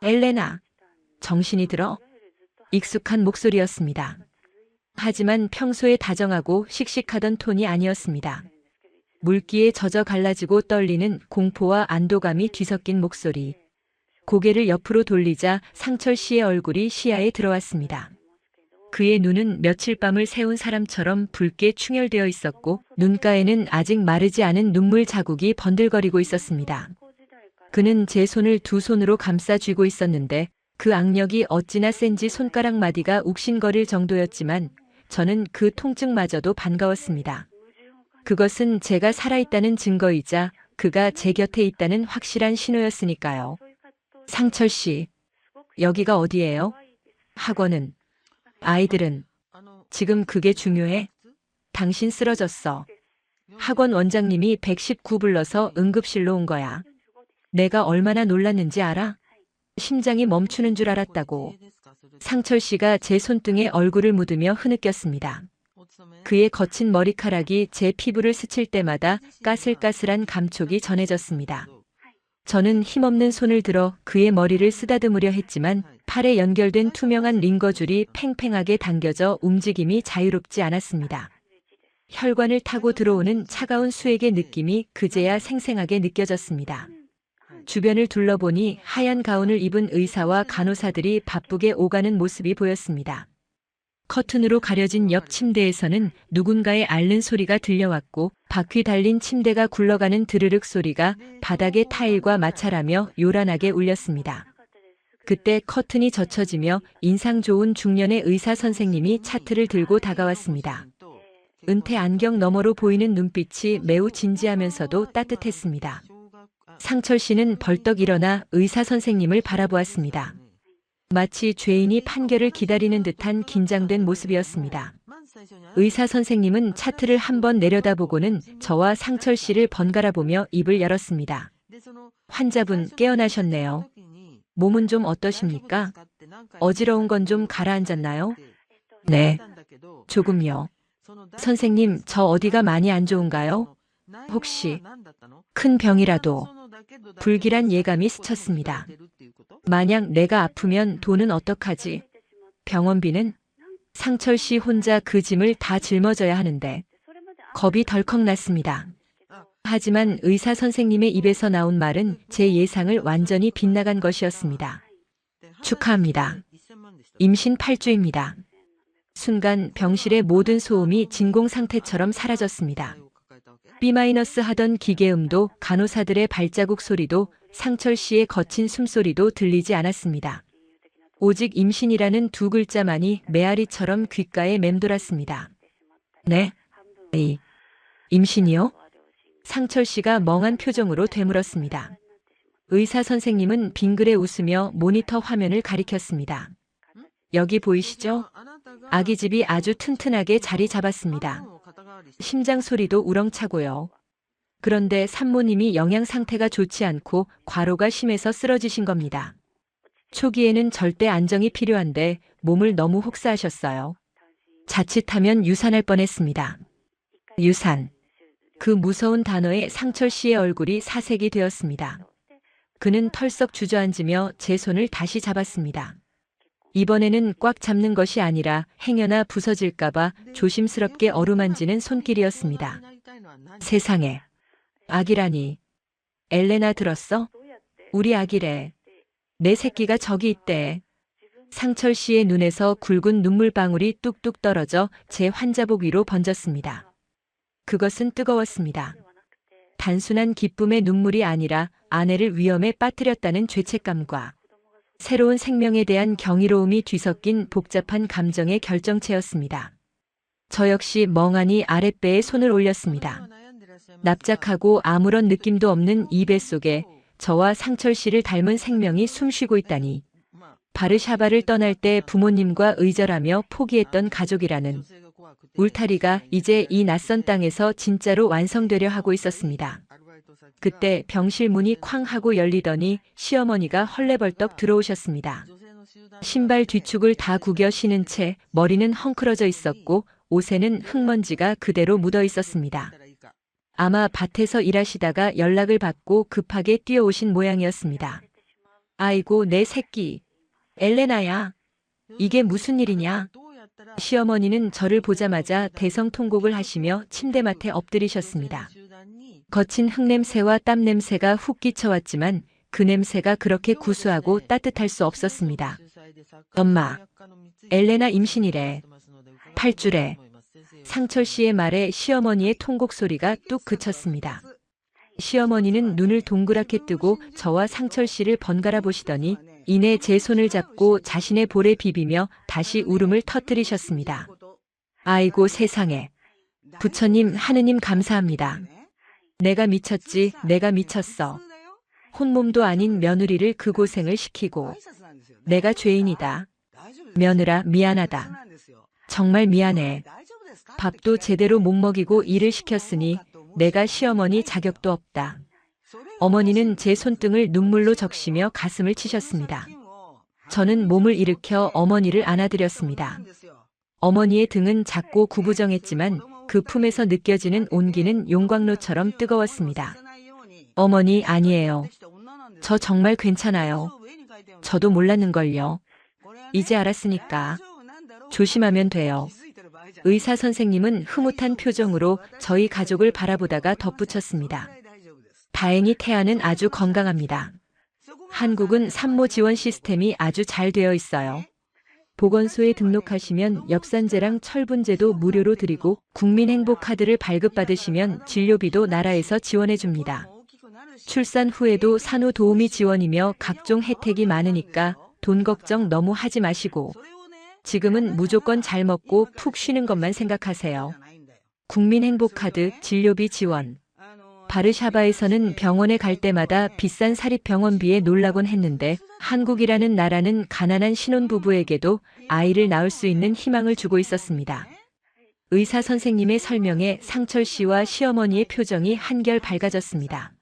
C: 엘레나, 정신이 들어? 익숙한 목소리였습니다. 하지만 평소에 다정하고 씩씩하던 톤이 아니었습니다. 물기에 젖어 갈라지고 떨리는 공포와 안도감이 뒤섞인 목소리. 고개를 옆으로 돌리자 상철 씨의 얼굴이 시야에 들어왔습니다. 그의 눈은 며칠 밤을 새운 사람처럼 붉게 충혈되어 있었고 눈가에는 아직 마르지 않은 눈물 자국이 번들거리고 있었습니다. 그는 제 손을 두 손으로 감싸 쥐고 있었는데 그 악력이 어찌나 센지 손가락 마디가 욱신거릴 정도였지만 저는 그 통증마저도 반가웠습니다. 그것은 제가 살아있다는 증거이자 그가 제 곁에 있다는 확실한 신호였으니까요. 상철 씨, 여기가 어디예요? 학원은? 아이들은? 지금 그게 중요해? 당신 쓰러졌어. 학원 원장님이 119 불러서 응급실로 온 거야. 내가 얼마나 놀랐는지 알아? 심장이 멈추는 줄 알았다고. 상철 씨가 제 손등에 얼굴을 묻으며 흐느꼈습니다. 그의 거친 머리카락이 제 피부를 스칠 때마다 까슬까슬한 감촉이 전해졌습니다. 저는 힘없는 손을 들어 그의 머리를 쓰다듬으려 했지만 팔에 연결된 투명한 링거줄이 팽팽하게 당겨져 움직임이 자유롭지 않았습니다. 혈관을 타고 들어오는 차가운 수액의 느낌이 그제야 생생하게 느껴졌습니다. 주변을 둘러보니 하얀 가운을 입은 의사와 간호사들이 바쁘게 오가는 모습이 보였습니다. 커튼으로 가려진 옆 침대에서는 누군가의 앓는 소리가 들려왔고 바퀴 달린 침대가 굴러가는 드르륵 소리가 바닥의 타일과 마찰하며 요란하게 울렸습니다. 그때 커튼이 젖혀지며 인상 좋은 중년의 의사 선생님이 차트를 들고 다가왔습니다. 은퇴 안경 너머로 보이는 눈빛이 매우 진지하면서도 따뜻했습니다. 상철 씨는 벌떡 일어나 의사 선생님을 바라보았습니다. 마치 죄인이 판결을 기다리는 듯한 긴장된 모습이었습니다. 의사 선생님은 차트를 한번 내려다보고는 저와 상철 씨를 번갈아 보며 입을 열었습니다. 환자분 깨어나셨네요. 몸은 좀 어떠십니까? 어지러운 건 좀 가라앉았나요? 네, 조금요. 선생님, 저 어디가 많이 안 좋은가요? 혹시 큰 병이라도? 불길한 예감이 스쳤습니다. 만약 내가 아프면 돈은 어떡하지? 병원비는? 상철 씨 혼자 그 짐을 다 짊어져야 하는데 겁이 덜컥 났습니다. 하지만 의사 선생님의 입에서 나온 말은 제 예상을 완전히 빗나간 것이었습니다. 축하합니다. 임신 8주입니다. 순간 병실의 모든 소음이 진공 상태처럼 사라졌습니다. B- 하던 기계음도 간호사들의 발자국 소리도 상철 씨의 거친 숨소리도 들리지 않았습니다. 오직 임신이라는 두 글자만이 메아리처럼 귓가에 맴돌았습니다. 네? 임신이요? 상철 씨가 멍한 표정으로 되물었습니다. 의사 선생님은 빙그레 웃으며 모니터 화면을 가리켰습니다. 여기 보이시죠? 아기집이 아주 튼튼하게 자리 잡았습니다. 심장 소리도 우렁차고요. 그런데 산모님이 영양 상태가 좋지 않고 과로가 심해서 쓰러지신 겁니다. 초기에는 절대 안정이 필요한데 몸을 너무 혹사하셨어요. 자칫하면 유산할 뻔했습니다. 유산. 그 무서운 단어에 상철 씨의 얼굴이 사색이 되었습니다. 그는 털썩 주저앉으며 제 손을 다시 잡았습니다. 이번에는 꽉 잡는 것이 아니라 행여나 부서질까봐 조심스럽게 어루만지는 손길이었습니다. 세상에. 아기라니. 엘레나 들었어? 우리 아기래. 내 새끼가 저기 있대. 상철 씨의 눈에서 굵은 눈물방울이 뚝뚝 떨어져 제 환자복 위로 번졌습니다. 그것은 뜨거웠습니다. 단순한 기쁨의 눈물이 아니라 아내를 위험에 빠뜨렸다는 죄책감과 새로운 생명에 대한 경이로움이 뒤섞인 복잡한 감정의 결정체였습니다. 저 역시 멍하니 아랫배에 손을 올렸습니다. 납작하고 아무런 느낌도 없는 이 뱃속에 저와 상철 씨를 닮은 생명이 숨쉬고 있다니. 바르샤바를 떠날 때 부모님과 의절하며 포기했던 가족이라는 울타리가 이제 이 낯선 땅에서 진짜로 완성되려 하고 있었습니다. 그때 병실 문이 쾅 하고 열리더니 시어머니가 헐레벌떡 들어오셨습니다. 신발 뒤축을 다 구겨 신은 채 머리는 헝클어져 있었고 옷에는 흙먼지가 그대로 묻어 있었습니다. 아마 밭에서 일하시다가 연락을 받고 급하게 뛰어오신 모양이었습니다. 아이고 내 새끼. 엘레나야. 이게 무슨 일이냐? 시어머니는 저를 보자마자 대성통곡을 하시며 침대맡에 엎드리셨습니다. 거친 흙냄새와 땀냄새가 훅 끼쳐왔지만 그 냄새가 그렇게 구수하고 따뜻할 수 없었습니다. 엄마, 엘레나 임신이래. 8주래. 상철 씨의 말에 시어머니의 통곡 소리가 뚝 그쳤습니다. 시어머니는 눈을 동그랗게 뜨고 저와 상철 씨를 번갈아 보시더니 이내 제 손을 잡고 자신의 볼에 비비며 다시 울음을 터뜨리셨습니다. 아이고 세상에. 부처님, 하느님 감사합니다. 내가 미쳤지, 내가 미쳤어. 혼몸도 아닌 며느리를 그 고생을 시키고. 내가 죄인이다. 며느라, 미안하다. 정말 미안해. 밥도 제대로 못 먹이고 일을 시켰으니 내가 시어머니 자격도 없다. 어머니는 제 손등을 눈물로 적시며 가슴을 치셨습니다. 저는 몸을 일으켜 어머니를 안아드렸습니다. 어머니의 등은 작고 구부정했지만 그 품에서 느껴지는 온기는 용광로처럼 뜨거웠습니다. 어머니 아니에요. 저 정말 괜찮아요. 저도 몰랐는걸요. 이제 알았으니까. 조심하면 돼요. 의사 선생님은 흐뭇한 표정으로 저희 가족을 바라보다가 덧붙였습니다. 다행히 태아는 아주 건강합니다. 한국은 산모 지원 시스템이 아주 잘 되어 있어요. 보건소에 등록하시면 엽산제랑 철분제도 무료로 드리고 국민행복카드를 발급받으시면 진료비도 나라에서 지원해 줍니다. 출산 후에도 산후도우미 지원이며 각종 혜택이 많으니까 돈 걱정 너무 하지 마시고 지금은 무조건 잘 먹고 푹 쉬는 것만 생각하세요. 국민행복카드, 진료비 지원. 바르샤바에서는 병원에 갈 때마다 비싼 사립병원비에 놀라곤 했는데 한국이라는 나라는 가난한 신혼부부에게도 아이를 낳을 수 있는 희망을 주고 있었습니다. 의사 선생님의 설명에 상철 씨와 시어머니의 표정이 한결 밝아졌습니다.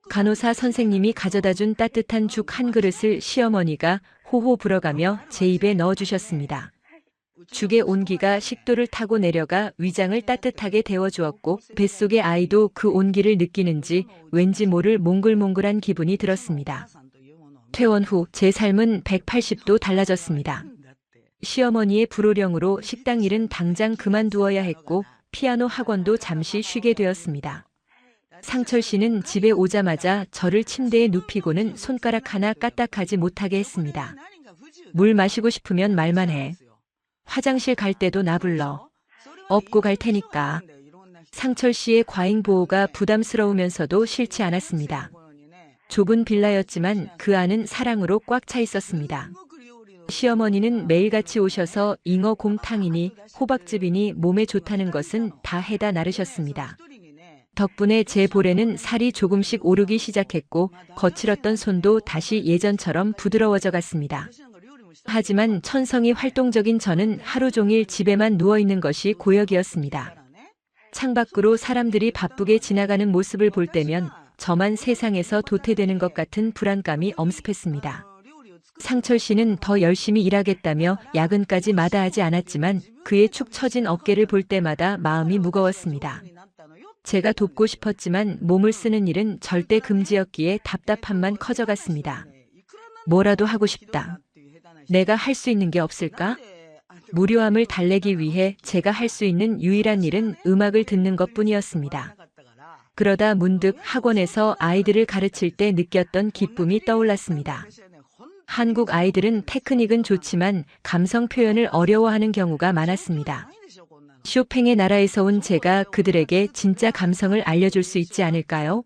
C: 간호사 선생님이 가져다준 따뜻한 죽 한 그릇을 시어머니가 호호 불어가며 제 입에 넣어주셨습니다. 죽의 온기가 식도를 타고 내려가 위장을 따뜻하게 데워주었고 뱃속의 아이도 그 온기를 느끼는지 왠지 모를 몽글몽글한 기분이 들었습니다. 퇴원 후 제 삶은 180도 달라졌습니다. 시어머니의 불호령으로 식당 일은 당장 그만두어야 했고 피아노 학원도 잠시 쉬게 되었습니다. 상철 씨는 집에 오자마자 저를 침대에 눕히고는 손가락 하나 까딱하지 못하게 했습니다. 물 마시고 싶으면 말만 해. 화장실 갈 때도 나 불러. 업고 갈 테니까. 상철 씨의 과잉 보호가 부담스러우면서도 싫지 않았습니다. 좁은 빌라였지만 그 안은 사랑으로 꽉 차 있었습니다. 시어머니는 매일같이 오셔서 잉어곰탕이니 호박즙이니 몸에 좋다는 것은 다 해다 나르셨습니다. 덕분에 제 볼에는 살이 조금씩 오르기 시작했고 거칠었던 손도 다시 예전처럼 부드러워져 갔습니다. 하지만 천성이 활동적인 저는 하루 종일 집에만 누워있는 것이 고역이었습니다. 창밖으로 사람들이 바쁘게 지나가는 모습을 볼 때면 저만 세상에서 도태되는 것 같은 불안감이 엄습했습니다. 상철 씨는 더 열심히 일하겠다며 야근까지 마다하지 않았지만 그의 축 처진 어깨를 볼 때마다 마음이 무거웠습니다. 제가 돕고 싶었지만 몸을 쓰는 일은 절대 금지였기에 답답함만 커져갔습니다. 뭐라도 하고 싶다. 내가 할 수 있는 게 없을까? 무료함을 달래기 위해 제가 할 수 있는 유일한 일은 음악을 듣는 것뿐이었습니다. 그러다 문득 학원에서 아이들을 가르칠 때 느꼈던 기쁨이 떠올랐습니다. 한국 아이들은 테크닉은 좋지만 감성 표현을 어려워하는 경우가 많았습니다. 쇼팽의 나라에서 온 제가 그들에게 진짜 감성을 알려줄 수 있지 않을까요?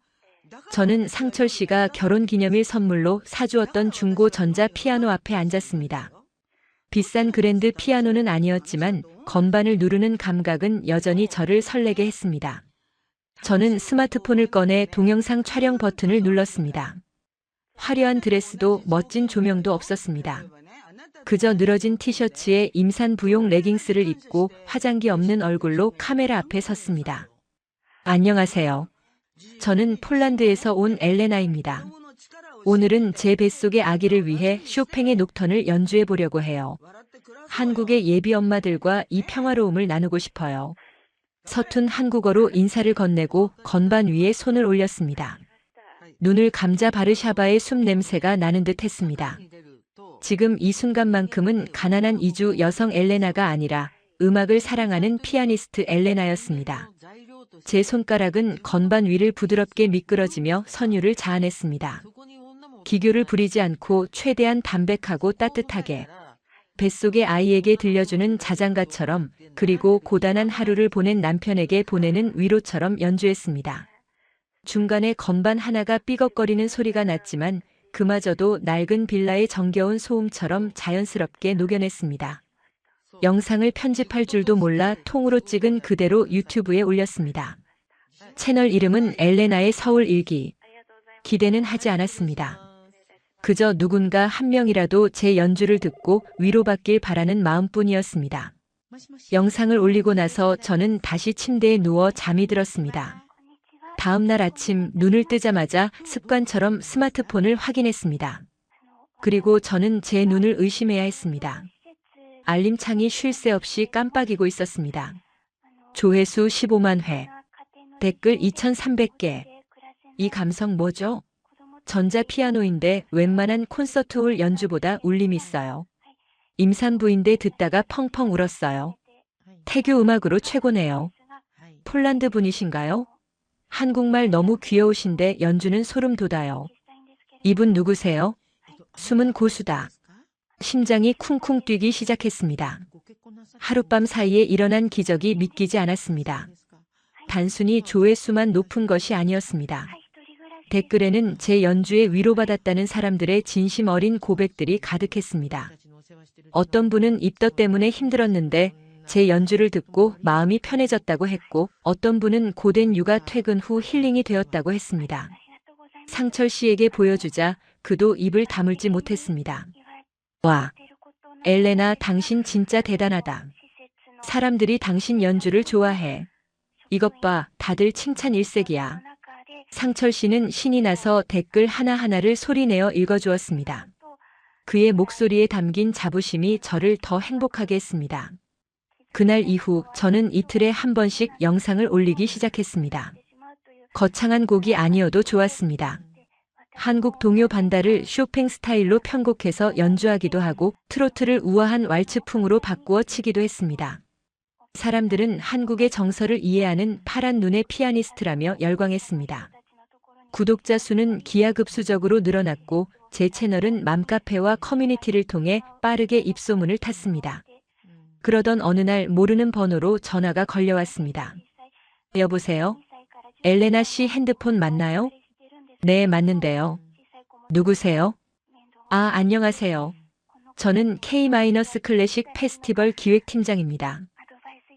C: 저는 상철 씨가 결혼 기념일 선물로 사주었던 중고 전자 피아노 앞에 앉았습니다. 비싼 그랜드 피아노는 아니었지만 건반을 누르는 감각은 여전히 저를 설레게 했습니다. 저는 스마트폰을 꺼내 동영상 촬영 버튼을 눌렀습니다. 화려한 드레스도 멋진 조명도 없었습니다. 그저 늘어진 티셔츠에 임산부용 레깅스를 입고 화장기 없는 얼굴로 카메라 앞에 섰습니다. 안녕하세요. 저는 폴란드에서 온 엘레나입니다. 오늘은 제 뱃속의 아기를 위해 쇼팽의 녹턴을 연주해 보려고 해요. 한국의 예비 엄마들과 이 평화로움을 나누고 싶어요. 서툰 한국어로 인사를 건네고 건반 위에 손을 올렸습니다. 눈을 감자 바르샤바의 숲 냄새가 나는 듯 했습니다. 지금 이 순간만큼은 가난한 이주 여성 엘레나가 아니라 음악을 사랑하는 피아니스트 엘레나였습니다. 제 손가락은 건반 위를 부드럽게 미끄러지며 선율을 자아냈습니다. 기교를 부리지 않고 최대한 담백하고 따뜻하게 뱃속의 아이에게 들려주는 자장가처럼, 그리고 고단한 하루를 보낸 남편에게 보내는 위로처럼 연주했습니다. 중간에 건반 하나가 삐걱거리는 소리가 났지만 그마저도 낡은 빌라의 정겨운 소음처럼 자연스럽게 녹여냈습니다. 영상을 편집할 줄도 몰라 통으로 찍은 그대로 유튜브에 올렸습니다. 채널 이름은 엘레나의 서울 일기. 기대는 하지 않았습니다. 그저 누군가 한 명이라도 제 연주를 듣고 위로받길 바라는 마음뿐이었습니다. 영상을 올리고 나서 저는 다시 침대에 누워 잠이 들었습니다. 다음 날 아침 눈을 뜨자마자 습관처럼 스마트폰을 확인했습니다. 그리고 저는 제 눈을 의심해야 했습니다. 알림창이 쉴 새 없이 깜빡이고 있었습니다. 조회수 15만 회, 댓글 2,300개. 이 감성 뭐죠? 전자 피아노인데 웬만한 콘서트홀 연주보다 울림이 있어요. 임산부인데 듣다가 펑펑 울었어요. 태교 음악으로 최고네요. 폴란드 분이신가요? 한국말 너무 귀여우신데 연주는 소름 돋아요. 이분 누구세요? 숨은 고수다. 심장이 쿵쿵 뛰기 시작했습니다. 하룻밤 사이에 일어난 기적이 믿기지 않았습니다. 단순히 조회수만 높은 것이 아니었습니다. 댓글에는 제 연주에 위로받았다는 사람들의 진심 어린 고백들이 가득했습니다. 어떤 분은 입덧 때문에 힘들었는데 제 연주를 듣고 마음이 편해졌다고 했고, 어떤 분은 고된 육아 퇴근 후 힐링이 되었다고 했습니다. 상철 씨에게 보여주자 그도 입을 다물지 못했습니다. 와, 엘레나, 당신 진짜 대단하다. 사람들이 당신 연주를 좋아해. 이것 봐, 다들 칭찬 일색이야. 상철 씨는 신이 나서 댓글 하나하나를 소리내어 읽어주었습니다. 그의 목소리에 담긴 자부심이 저를 더 행복하게 했습니다. 그날 이후 저는 이틀에 한 번씩 영상을 올리기 시작했습니다. 거창한 곡이 아니어도 좋았습니다. 한국 동요 반다를 쇼팽 스타일로 편곡해서 연주하기도 하고 트로트를 우아한 왈츠풍으로 바꾸어 치기도 했습니다. 사람들은 한국의 정서를 이해하는 파란 눈의 피아니스트라며 열광했습니다. 구독자 수는 기하급수적으로 늘어났고 제 채널은 맘카페와 커뮤니티를 통해 빠르게 입소문을 탔습니다. 그러던 어느 날 모르는 번호로 전화가 걸려왔습니다. 여보세요? 엘레나 씨 핸드폰 맞나요? 네, 맞는데요. 누구세요? 아, 안녕하세요. 저는 K-클래식 페스티벌 기획팀장입니다.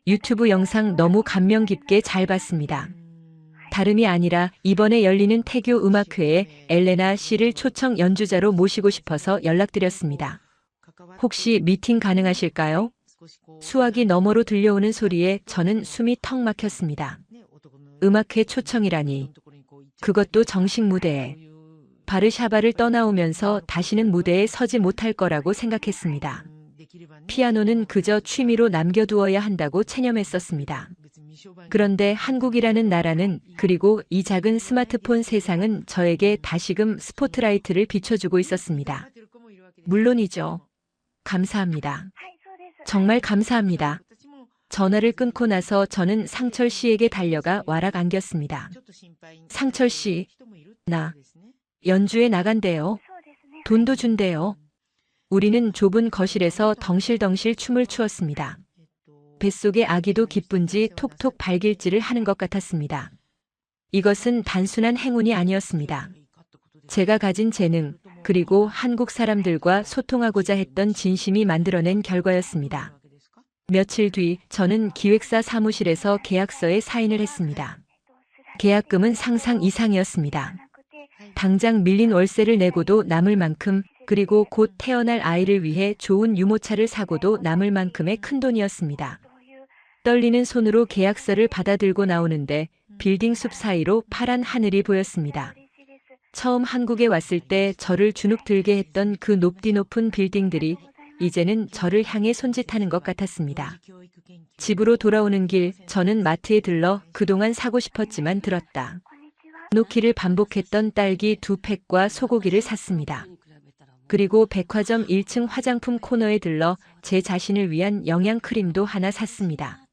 C: 유튜브 영상 너무 감명 깊게 잘 봤습니다. 다름이 아니라 이번에 열리는 태교 음악회에 엘레나 씨를 초청 연주자로 모시고 싶어서 연락드렸습니다. 혹시 미팅 가능하실까요? 수화기 너머로 들려오는 소리에 저는 숨이 턱 막혔습니다. 음악회 초청이라니. 그것도 정식 무대에. 바르샤바를 떠나오면서 다시는 무대에 서지 못할 거라고 생각했습니다. 피아노는 그저 취미로 남겨두어야 한다고 체념했었습니다. 그런데 한국이라는 나라는, 그리고 이 작은 스마트폰 세상은 저에게 다시금 스포트라이트를 비춰주고 있었습니다. 물론이죠. 감사합니다. 정말 감사합니다. 전화를 끊고 나서 저는 상철 씨에게 달려가 와락 안겼습니다. 상철 씨, 나 연주에 나간대요. 돈도 준대요. 우리는 좁은 거실에서 덩실덩실 춤을 추었습니다. 뱃속의 아기도 기쁜지 톡톡 발길질을 하는 것 같았습니다. 이것은 단순한 행운이 아니었습니다. 제가 가진 재능, 그리고 한국 사람들과 소통하고자 했던 진심이 만들어낸 결과였습니다. 며칠 뒤 저는 기획사 사무실에서 계약서에 사인을 했습니다. 계약금은 상상 이상이었습니다. 당장 밀린 월세를 내고도 남을 만큼, 그리고 곧 태어날 아이를 위해 좋은 유모차를 사고도 남을 만큼의 큰돈이었습니다. 떨리는 손으로 계약서를 받아들고 나오는데 빌딩 숲 사이로 파란 하늘이 보였습니다. 처음 한국에 왔을 때 저를 주눅들게 했던 그 높디 높은 빌딩들이 이제는 저를 향해 손짓하는 것 같았습니다. 집으로 돌아오는 길, 저는 마트에 들러 그동안 사고 싶었지만 들었다 놓기를 반복했던 딸기 2팩과 소고기를 샀습니다. 그리고 백화점 1층 화장품 코너에 들러 제 자신을 위한 영양크림도 하나 샀습니다.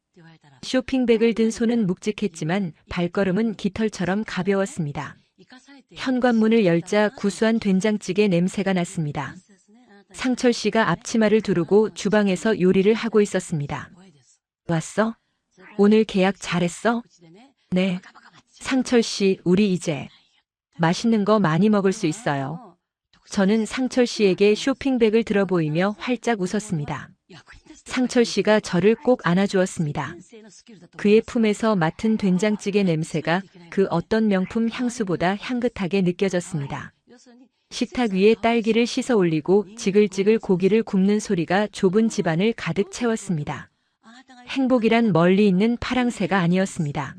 C: 쇼핑백을 든 손은 묵직했지만 발걸음은 깃털처럼 가벼웠습니다. 현관문을 열자 구수한 된장찌개 냄새가 났습니다. 상철 씨가 앞치마를 두르고 주방에서 요리를 하고 있었습니다. 왔어? 오늘 계약 잘했어? 네. 상철 씨, 우리 이제 맛있는 거 많이 먹을 수 있어요. 저는 상철 씨에게 쇼핑백을 들어 보이며 활짝 웃었습니다. 상철 씨가 저를 꼭 안아주었습니다. 그의 품에서 맡은 된장찌개 냄새가 그 어떤 명품 향수보다 향긋하게 느껴졌습니다. 식탁 위에 딸기를 씻어 올리고 지글지글 고기를 굽는 소리가 좁은 집안을 가득 채웠습니다. 행복이란 멀리 있는 파랑새가 아니었습니다.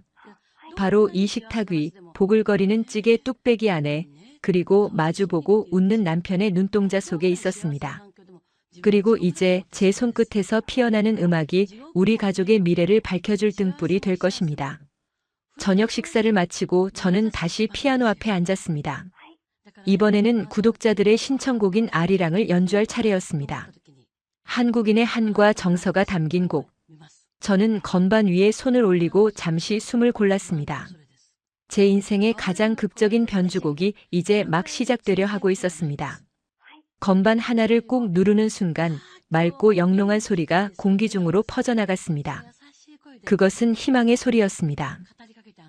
C: 바로 이 식탁 위, 보글거리는 찌개 뚝배기 안에, 그리고 마주보고 웃는 남편의 눈동자 속에 있었습니다. 그리고 이제 제 손끝에서 피어나는 음악이 우리 가족의 미래를 밝혀줄 등불이 될 것입니다. 저녁 식사를 마치고 저는 다시 피아노 앞에 앉았습니다. 이번에는 구독자들의 신청곡인 아리랑을 연주할 차례였습니다. 한국인의 한과 정서가 담긴 곡. 저는 건반 위에 손을 올리고 잠시 숨을 골랐습니다. 제 인생의 가장 극적인 변주곡이 이제 막 시작되려 하고 있었습니다. 건반 하나를 꾹 누르는 순간 맑고 영롱한 소리가 공기 중으로 퍼져나갔습니다. 그것은 희망의 소리였습니다.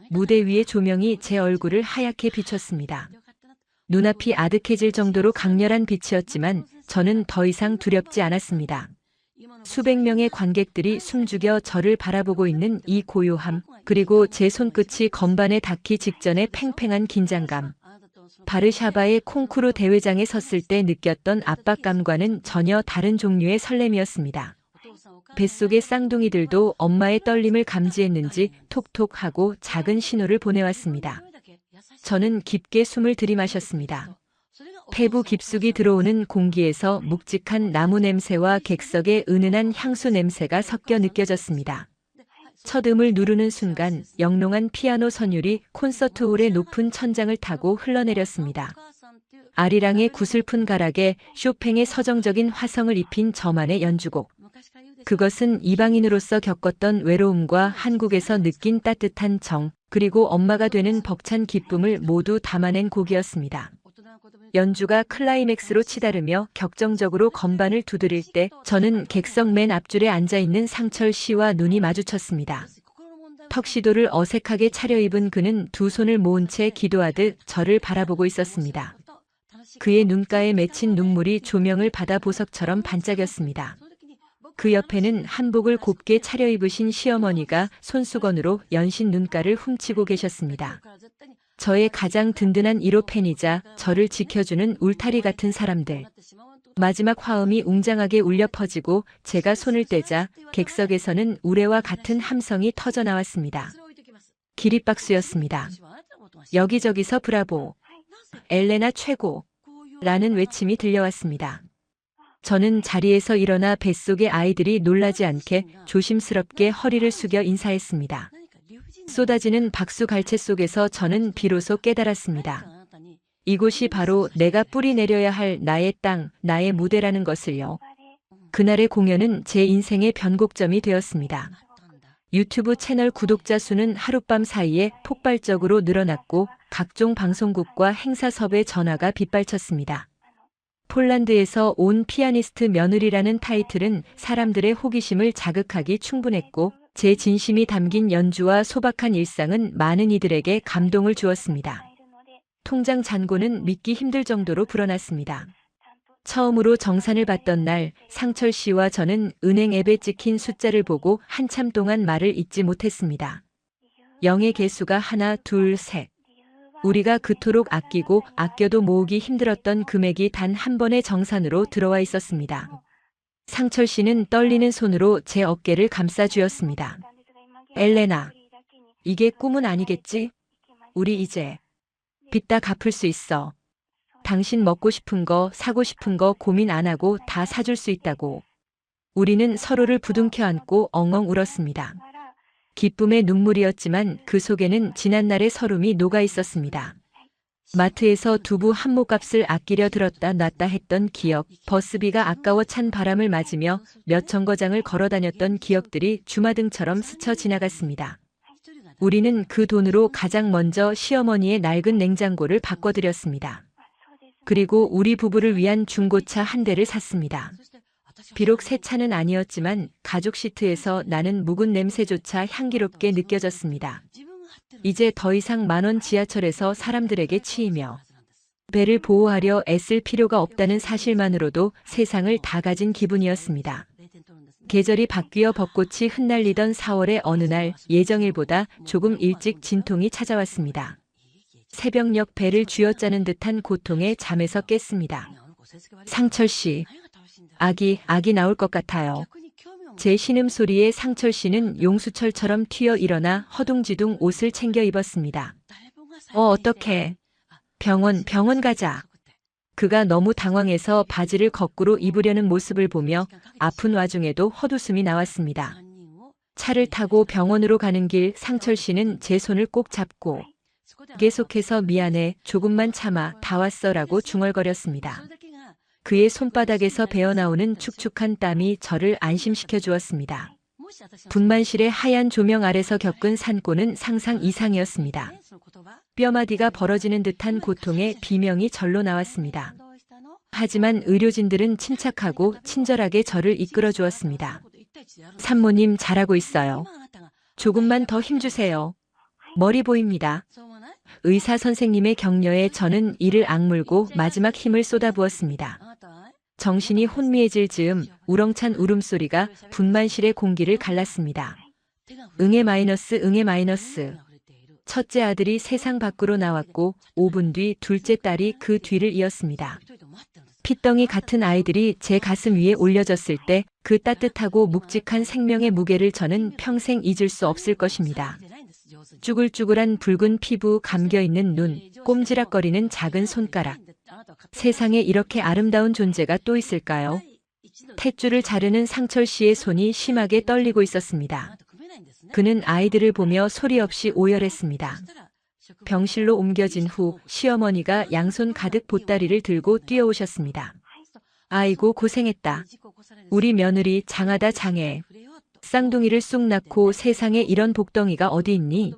C: 무대 위의 조명이 제 얼굴을 하얗게 비췄습니다. 눈앞이 아득해질 정도로 강렬한 빛이었지만 저는 더 이상 두렵지 않았습니다. 수백 명의 관객들이 숨죽여 저를 바라보고 있는 이 고요함, 그리고 제 손끝이 건반에 닿기 직전의 팽팽한 긴장감. 바르샤바의 콩쿠르 대회장에 섰을 때 느꼈던 압박감과는 전혀 다른 종류의 설렘이었습니다. 뱃속의 쌍둥이들도 엄마의 떨림을 감지했는지 톡톡 하고 작은 신호를 보내왔습니다. 저는 깊게 숨을 들이마셨습니다. 폐부 깊숙이 들어오는 공기에서 묵직한 나무 냄새와 객석의 은은한 향수 냄새가 섞여 느껴졌습니다. 첫 음을 누르는 순간 영롱한 피아노 선율이 콘서트홀의 높은 천장을 타고 흘러내렸습니다. 아리랑의 구슬픈 가락에 쇼팽의 서정적인 화성을 입힌 저만의 연주곡. 그것은 이방인으로서 겪었던 외로움과 한국에서 느낀 따뜻한 정, 그리고 엄마가 되는 벅찬 기쁨을 모두 담아낸 곡이었습니다. 연주가 클라이맥스로 치달으며 격정적으로 건반을 두드릴 때 저는 객석 맨 앞줄에 앉아있는 상철 씨와 눈이 마주쳤습니다. 턱시도를 어색하게 차려입은 그는 두 손을 모은 채 기도하듯 저를 바라보고 있었습니다. 그의 눈가에 맺힌 눈물이 조명을 받아 보석처럼 반짝였습니다. 그 옆에는 한복을 곱게 차려입으신 시어머니가 손수건으로 연신 눈가를 훔치고 계셨습니다. 저의 가장 든든한 1호 팬이자 저를 지켜주는 울타리 같은 사람들. 마지막 화음이 웅장하게 울려 퍼지고 제가 손을 떼자 객석에서는 우레와 같은 함성이 터져 나왔습니다. 기립박수였습니다. 여기저기서 브라보, 엘레나 최고! 라는 외침이 들려왔습니다. 저는 자리에서 일어나 뱃속의 아이들이 놀라지 않게 조심스럽게 허리를 숙여 인사했습니다. 쏟아지는 박수 갈채 속에서 저는 비로소 깨달았습니다. 이곳이 바로 내가 뿌리 내려야 할 나의 땅, 나의 무대라는 것을요. 그날의 공연은 제 인생의 변곡점이 되었습니다. 유튜브 채널 구독자 수는 하룻밤 사이에 폭발적으로 늘어났고 각종 방송국과 행사 섭외 전화가 빗발쳤습니다. 폴란드에서 온 피아니스트 며느리라는 타이틀은 사람들의 호기심을 자극하기 충분했고 제 진심이 담긴 연주와 소박한 일상은 많은 이들에게 감동을 주었습니다. 통장 잔고는 믿기 힘들 정도로 불어났습니다. 처음으로 정산을 받던 날 상철 씨와 저는 은행 앱에 찍힌 숫자를 보고 한참 동안 말을 잇지 못했습니다. 0의 개수가 하나, 둘, 셋. 우리가 그토록 아끼고 아껴도 모으기 힘들었던 금액이 단 한 번의 정산으로 들어와 있었습니다. 상철 씨는 떨리는 손으로 제 어깨를 감싸주었습니다. 엘레나, 이게 꿈은 아니겠지? 우리 이제 빚 다 갚을 수 있어. 당신 먹고 싶은 거, 사고 싶은 거 고민 안 하고 다 사줄 수 있다고. 우리는 서로를 부둥켜 안고 엉엉 울었습니다. 기쁨의 눈물이었지만 그 속에는 지난날의 서름이 녹아 있었습니다. 마트에서 두부 한 모값을 아끼려 들었다 놨다 했던 기억, 버스비가 아까워 찬 바람을 맞으며 몇 정거장을 걸어 다녔던 기억들이 주마등처럼 스쳐 지나갔습니다. 우리는 그 돈으로 가장 먼저 시어머니의 낡은 냉장고를 바꿔드렸습니다. 그리고 우리 부부를 위한 중고차 한 대를 샀습니다. 비록 새 차는 아니었지만 가죽 시트에서 나는 묵은 냄새조차 향기롭게 느껴졌습니다. 이제 더 이상 만원 지하철에서 사람들에게 치이며 배를 보호하려 애쓸 필요가 없다는 사실만으로도 세상을 다 가진 기분이었습니다. 계절이 바뀌어 벚꽃이 흩날리던 4월의 어느 날 예정일보다 조금 일찍 진통이 찾아왔습니다. 새벽녘 배를 쥐어짜는 듯한 고통에 잠에서 깼습니다. 상철 씨, 아기 나올 것 같아요. 제 신음소리에 상철 씨는 용수철처럼 튀어 일어나 허둥지둥 옷을 챙겨 입었습니다. 어떡해. 병원 가자. 그가 너무 당황해서 바지를 거꾸로 입으려는 모습을 보며 아픈 와중에도 헛웃음이 나왔습니다. 차를 타고 병원으로 가는 길 상철 씨는 제 손을 꼭 잡고 계속해서 미안해, 조금만 참아, 다 왔어라고 중얼거렸습니다. 그의 손바닥에서 배어나오는 축축한 땀이 저를 안심시켜 주었습니다. 분만실의 하얀 조명 아래서 겪은 산고는 상상 이상이었습니다. 뼈마디가 벌어지는 듯한 고통에 비명이 절로 나왔습니다. 하지만 의료진들은 침착하고 친절하게 저를 이끌어 주었습니다. 산모님 잘하고 있어요. 조금만 더 힘주세요. 머리 보입니다. 의사 선생님의 격려에 저는 이를 악물고 마지막 힘을 쏟아부었습니다. 정신이 혼미해질 즈음 우렁찬 울음소리가 분만실의 공기를 갈랐습니다. 응애 마이너스. 첫째 아들이 세상 밖으로 나왔고 5분 뒤 둘째 딸이 그 뒤를 이었습니다. 핏덩이 같은 아이들이 제 가슴 위에 올려졌을 때 그 따뜻하고 묵직한 생명의 무게를 저는 평생 잊을 수 없을 것입니다. 쭈글쭈글한 붉은 피부, 감겨있는 눈, 꼼지락거리는 작은 손가락. 세상에 이렇게 아름다운 존재가 또 있을까요? 탯줄을 자르는 상철 씨의 손이 심하게 떨리고 있었습니다. 그는 아이들을 보며 소리 없이 오열했습니다. 병실로 옮겨진 후 시어머니가 양손 가득 보따리를 들고 뛰어오셨습니다. 아이고 고생했다. 우리 며느리 장하다 장해. 쌍둥이를 쑥 낳고 세상에 이런 복덩이가 어디 있니?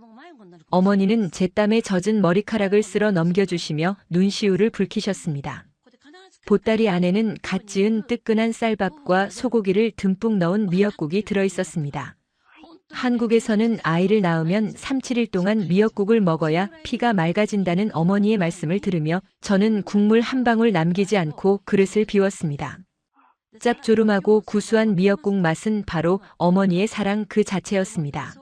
C: 어머니는 제 땀에 젖은 머리카락을 쓸어 넘겨주시며 눈시울을 붉히셨습니다. 보따리 안에는 갓 지은 뜨끈한 쌀밥과 소고기를 듬뿍 넣은 미역국이 들어있었습니다. 한국에서는 아이를 낳으면 3, 7일 동안 미역국을 먹어야 피가 맑아진다는 어머니의 말씀을 들으며 저는 국물 한 방울 남기지 않고 그릇을 비웠습니다. 짭조름하고 구수한 미역국 맛은 바로 어머니의 사랑 그 자체였습니다.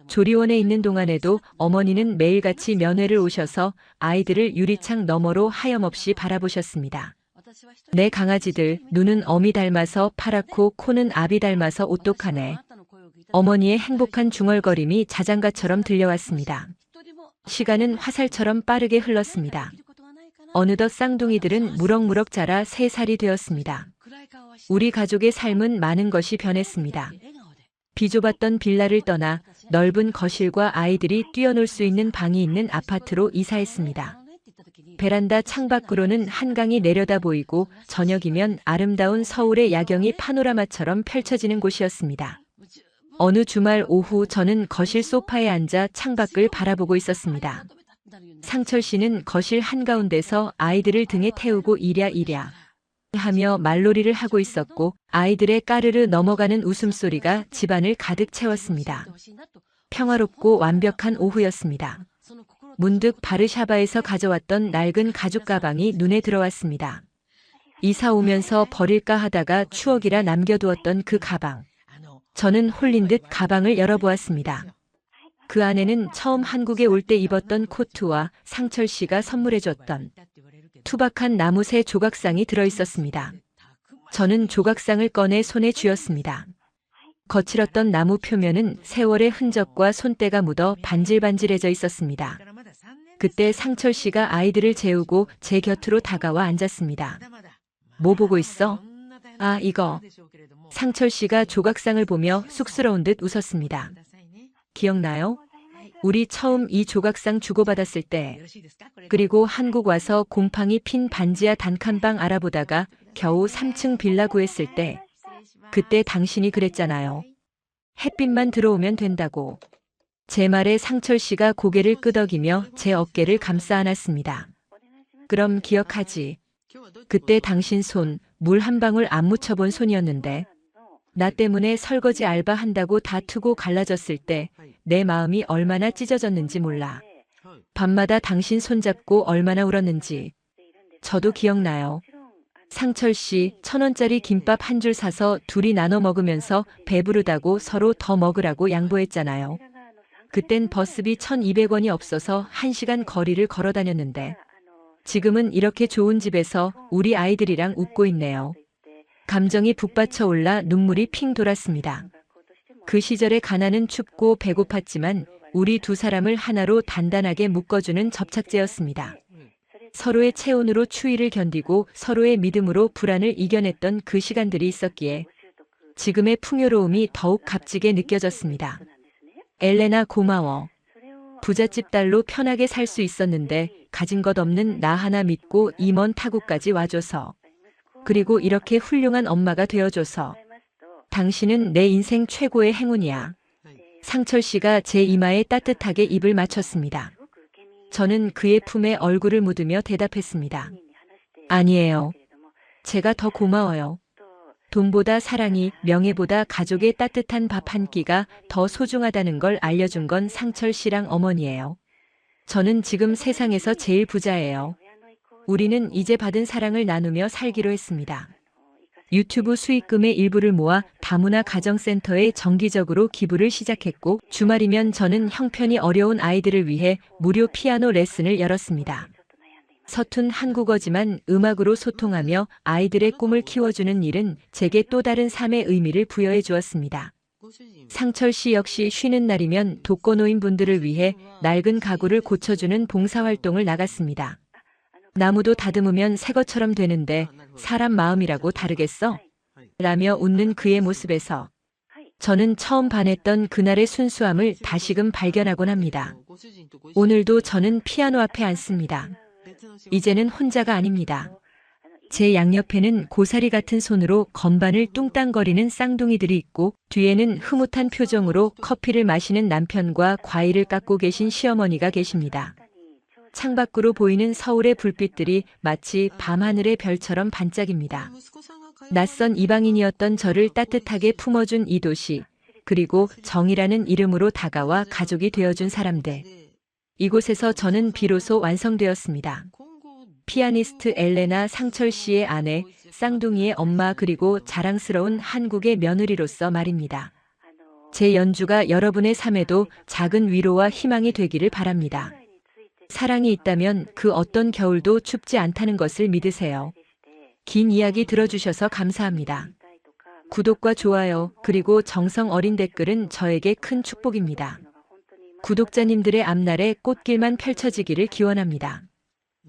C: 조리원에 있는 동안에도 어머니는 매일같이 면회를 오셔서 아이들을 유리창 너머로 하염없이 바라보셨습니다. 내 강아지들, 눈은 어미 닮아서 파랗고 코는 아비 닮아서 오똑하네. 어머니의 행복한 중얼거림이 자장가처럼 들려왔습니다. 시간은 화살처럼 빠르게 흘렀습니다. 어느덧 쌍둥이들은 무럭무럭 자라 3살이 되었습니다. 우리 가족의 삶은 많은 것이 변했습니다. 비좁았던 빌라를 떠나 넓은 거실과 아이들이 뛰어놀 수 있는 방이 있는 아파트로 이사했습니다. 베란다 창밖으로는 한강이 내려다 보이고 저녁이면 아름다운 서울의 야경이 파노라마처럼 펼쳐지는 곳이었습니다. 어느 주말 오후 저는 거실 소파에 앉아 창밖을 바라보고 있었습니다. 상철 씨는 거실 한가운데서 아이들을 등에 태우고 이랴이랴. 하며 말놀이를 하고 있었고 아이들의 까르르 넘어가는 웃음소리가 집안을 가득 채웠습니다. 평화롭고 완벽한 오후였습니다. 문득 바르샤바에서 가져왔던 낡은 가죽 가방이 눈에 들어왔습니다. 이사 오면서 버릴까 하다가 추억이라 남겨두었던 그 가방. 저는 홀린 듯 가방을 열어보았습니다. 그 안에는 처음 한국에 올 때 입었던 코트와 상철 씨가 선물해줬던 투박한 나무새 조각상이 들어있었습니다. 저는 조각상을 꺼내 손에 쥐었습니다. 거칠었던 나무 표면은 세월의 흔적과 손때가 묻어 반질반질해져 있었습니다. 그때 상철 씨가 아이들을 재우고 제 곁으로 다가와 앉았습니다. 뭐 보고 있어? 아, 이거. 상철 씨가 조각상을 보며 쑥스러운 듯 웃었습니다. 기억나요? 우리 처음 이 조각상 주고받았을 때, 그리고 한국 와서 곰팡이 핀 반지하 단칸방 알아보다가 겨우 3층 빌라 구했을 때, 그때 당신이 그랬잖아요. 햇빛만 들어오면 된다고. 제 말에 상철 씨가 고개를 끄덕이며 제 어깨를 감싸 안았습니다. 그럼 기억하지. 그때 당신 손, 물 한 방울 안 묻혀본 손이었는데, 나 때문에 설거지 알바 한다고 다투고 갈라졌을 때 내 마음이 얼마나 찢어졌는지 몰라. 밤마다 당신 손잡고 얼마나 울었는지. 저도 기억나요. 상철 씨 1,000원짜리 김밥 한 줄 사서 둘이 나눠 먹으면서 배부르다고 서로 더 먹으라고 양보했잖아요. 그땐 버스비 1,200원이 없어서 1시간 거리를 걸어 다녔는데 지금은 이렇게 좋은 집에서 우리 아이들이랑 웃고 있네요. 감정이 북받쳐 올라 눈물이 핑 돌았습니다. 그 시절의 가난은 춥고 배고팠지만 우리 두 사람을 하나로 단단하게 묶어주는 접착제였습니다. 서로의 체온으로 추위를 견디고 서로의 믿음으로 불안을 이겨냈던 그 시간들이 있었기에 지금의 풍요로움이 더욱 값지게 느껴졌습니다. 엘레나 고마워. 부잣집 딸로 편하게 살 수 있었는데 가진 것 없는 나 하나 믿고 이 먼 타국까지 와줘서. 그리고 이렇게 훌륭한 엄마가 되어줘서. 당신은 내 인생 최고의 행운이야. 상철 씨가 제 이마에 따뜻하게 입을 맞췄습니다. 저는 그의 품에 얼굴을 묻으며 대답했습니다. 아니에요. 제가 더 고마워요. 돈보다 사랑이, 명예보다 가족의 따뜻한 밥 한 끼가 더 소중하다는 걸 알려준 건 상철 씨랑 어머니예요. 저는 지금 세상에서 제일 부자예요. 우리는 이제 받은 사랑을 나누며 살기로 했습니다. 유튜브 수익금의 일부를 모아 다문화 가정센터에 정기적으로 기부를 시작했고 주말이면 저는 형편이 어려운 아이들을 위해 무료 피아노 레슨을 열었습니다. 서툰 한국어지만 음악으로 소통하며 아이들의 꿈을 키워주는 일은 제게 또 다른 삶의 의미를 부여해 주었습니다. 상철 씨 역시 쉬는 날이면 독거노인분들을 위해 낡은 가구를 고쳐주는 봉사활동을 나갔습니다. 나무도 다듬으면 새 것처럼 되는데 사람 마음이라고 다르겠어? 라며 웃는 그의 모습에서 저는 처음 반했던 그날의 순수함을 다시금 발견하곤 합니다. 오늘도 저는 피아노 앞에 앉습니다. 이제는 혼자가 아닙니다. 제 양옆에는 고사리 같은 손으로 건반을 뚱땅거리는 쌍둥이들이 있고 뒤에는 흐뭇한 표정으로 커피를 마시는 남편과 과일을 깎고 계신 시어머니가 계십니다. 창밖으로 보이는 서울의 불빛들이 마치 밤하늘의 별처럼 반짝입니다. 낯선 이방인이었던 저를 따뜻하게 품어준 이 도시, 그리고 정이라는 이름으로 다가와 가족이 되어준 사람들. 이곳에서 저는 비로소 완성되었습니다. 피아니스트 엘레나 상철 씨의 아내, 쌍둥이의 엄마 그리고 자랑스러운 한국의 며느리로서 말입니다. 제 연주가 여러분의 삶에도 작은 위로와 희망이 되기를 바랍니다. 사랑이 있다면 그 어떤 겨울도 춥지 않다는 것을 믿으세요. 긴 이야기 들어주셔서 감사합니다. 구독과 좋아요, 그리고 정성 어린 댓글은 저에게 큰 축복입니다. 구독자님들의 앞날에 꽃길만 펼쳐지기를 기원합니다.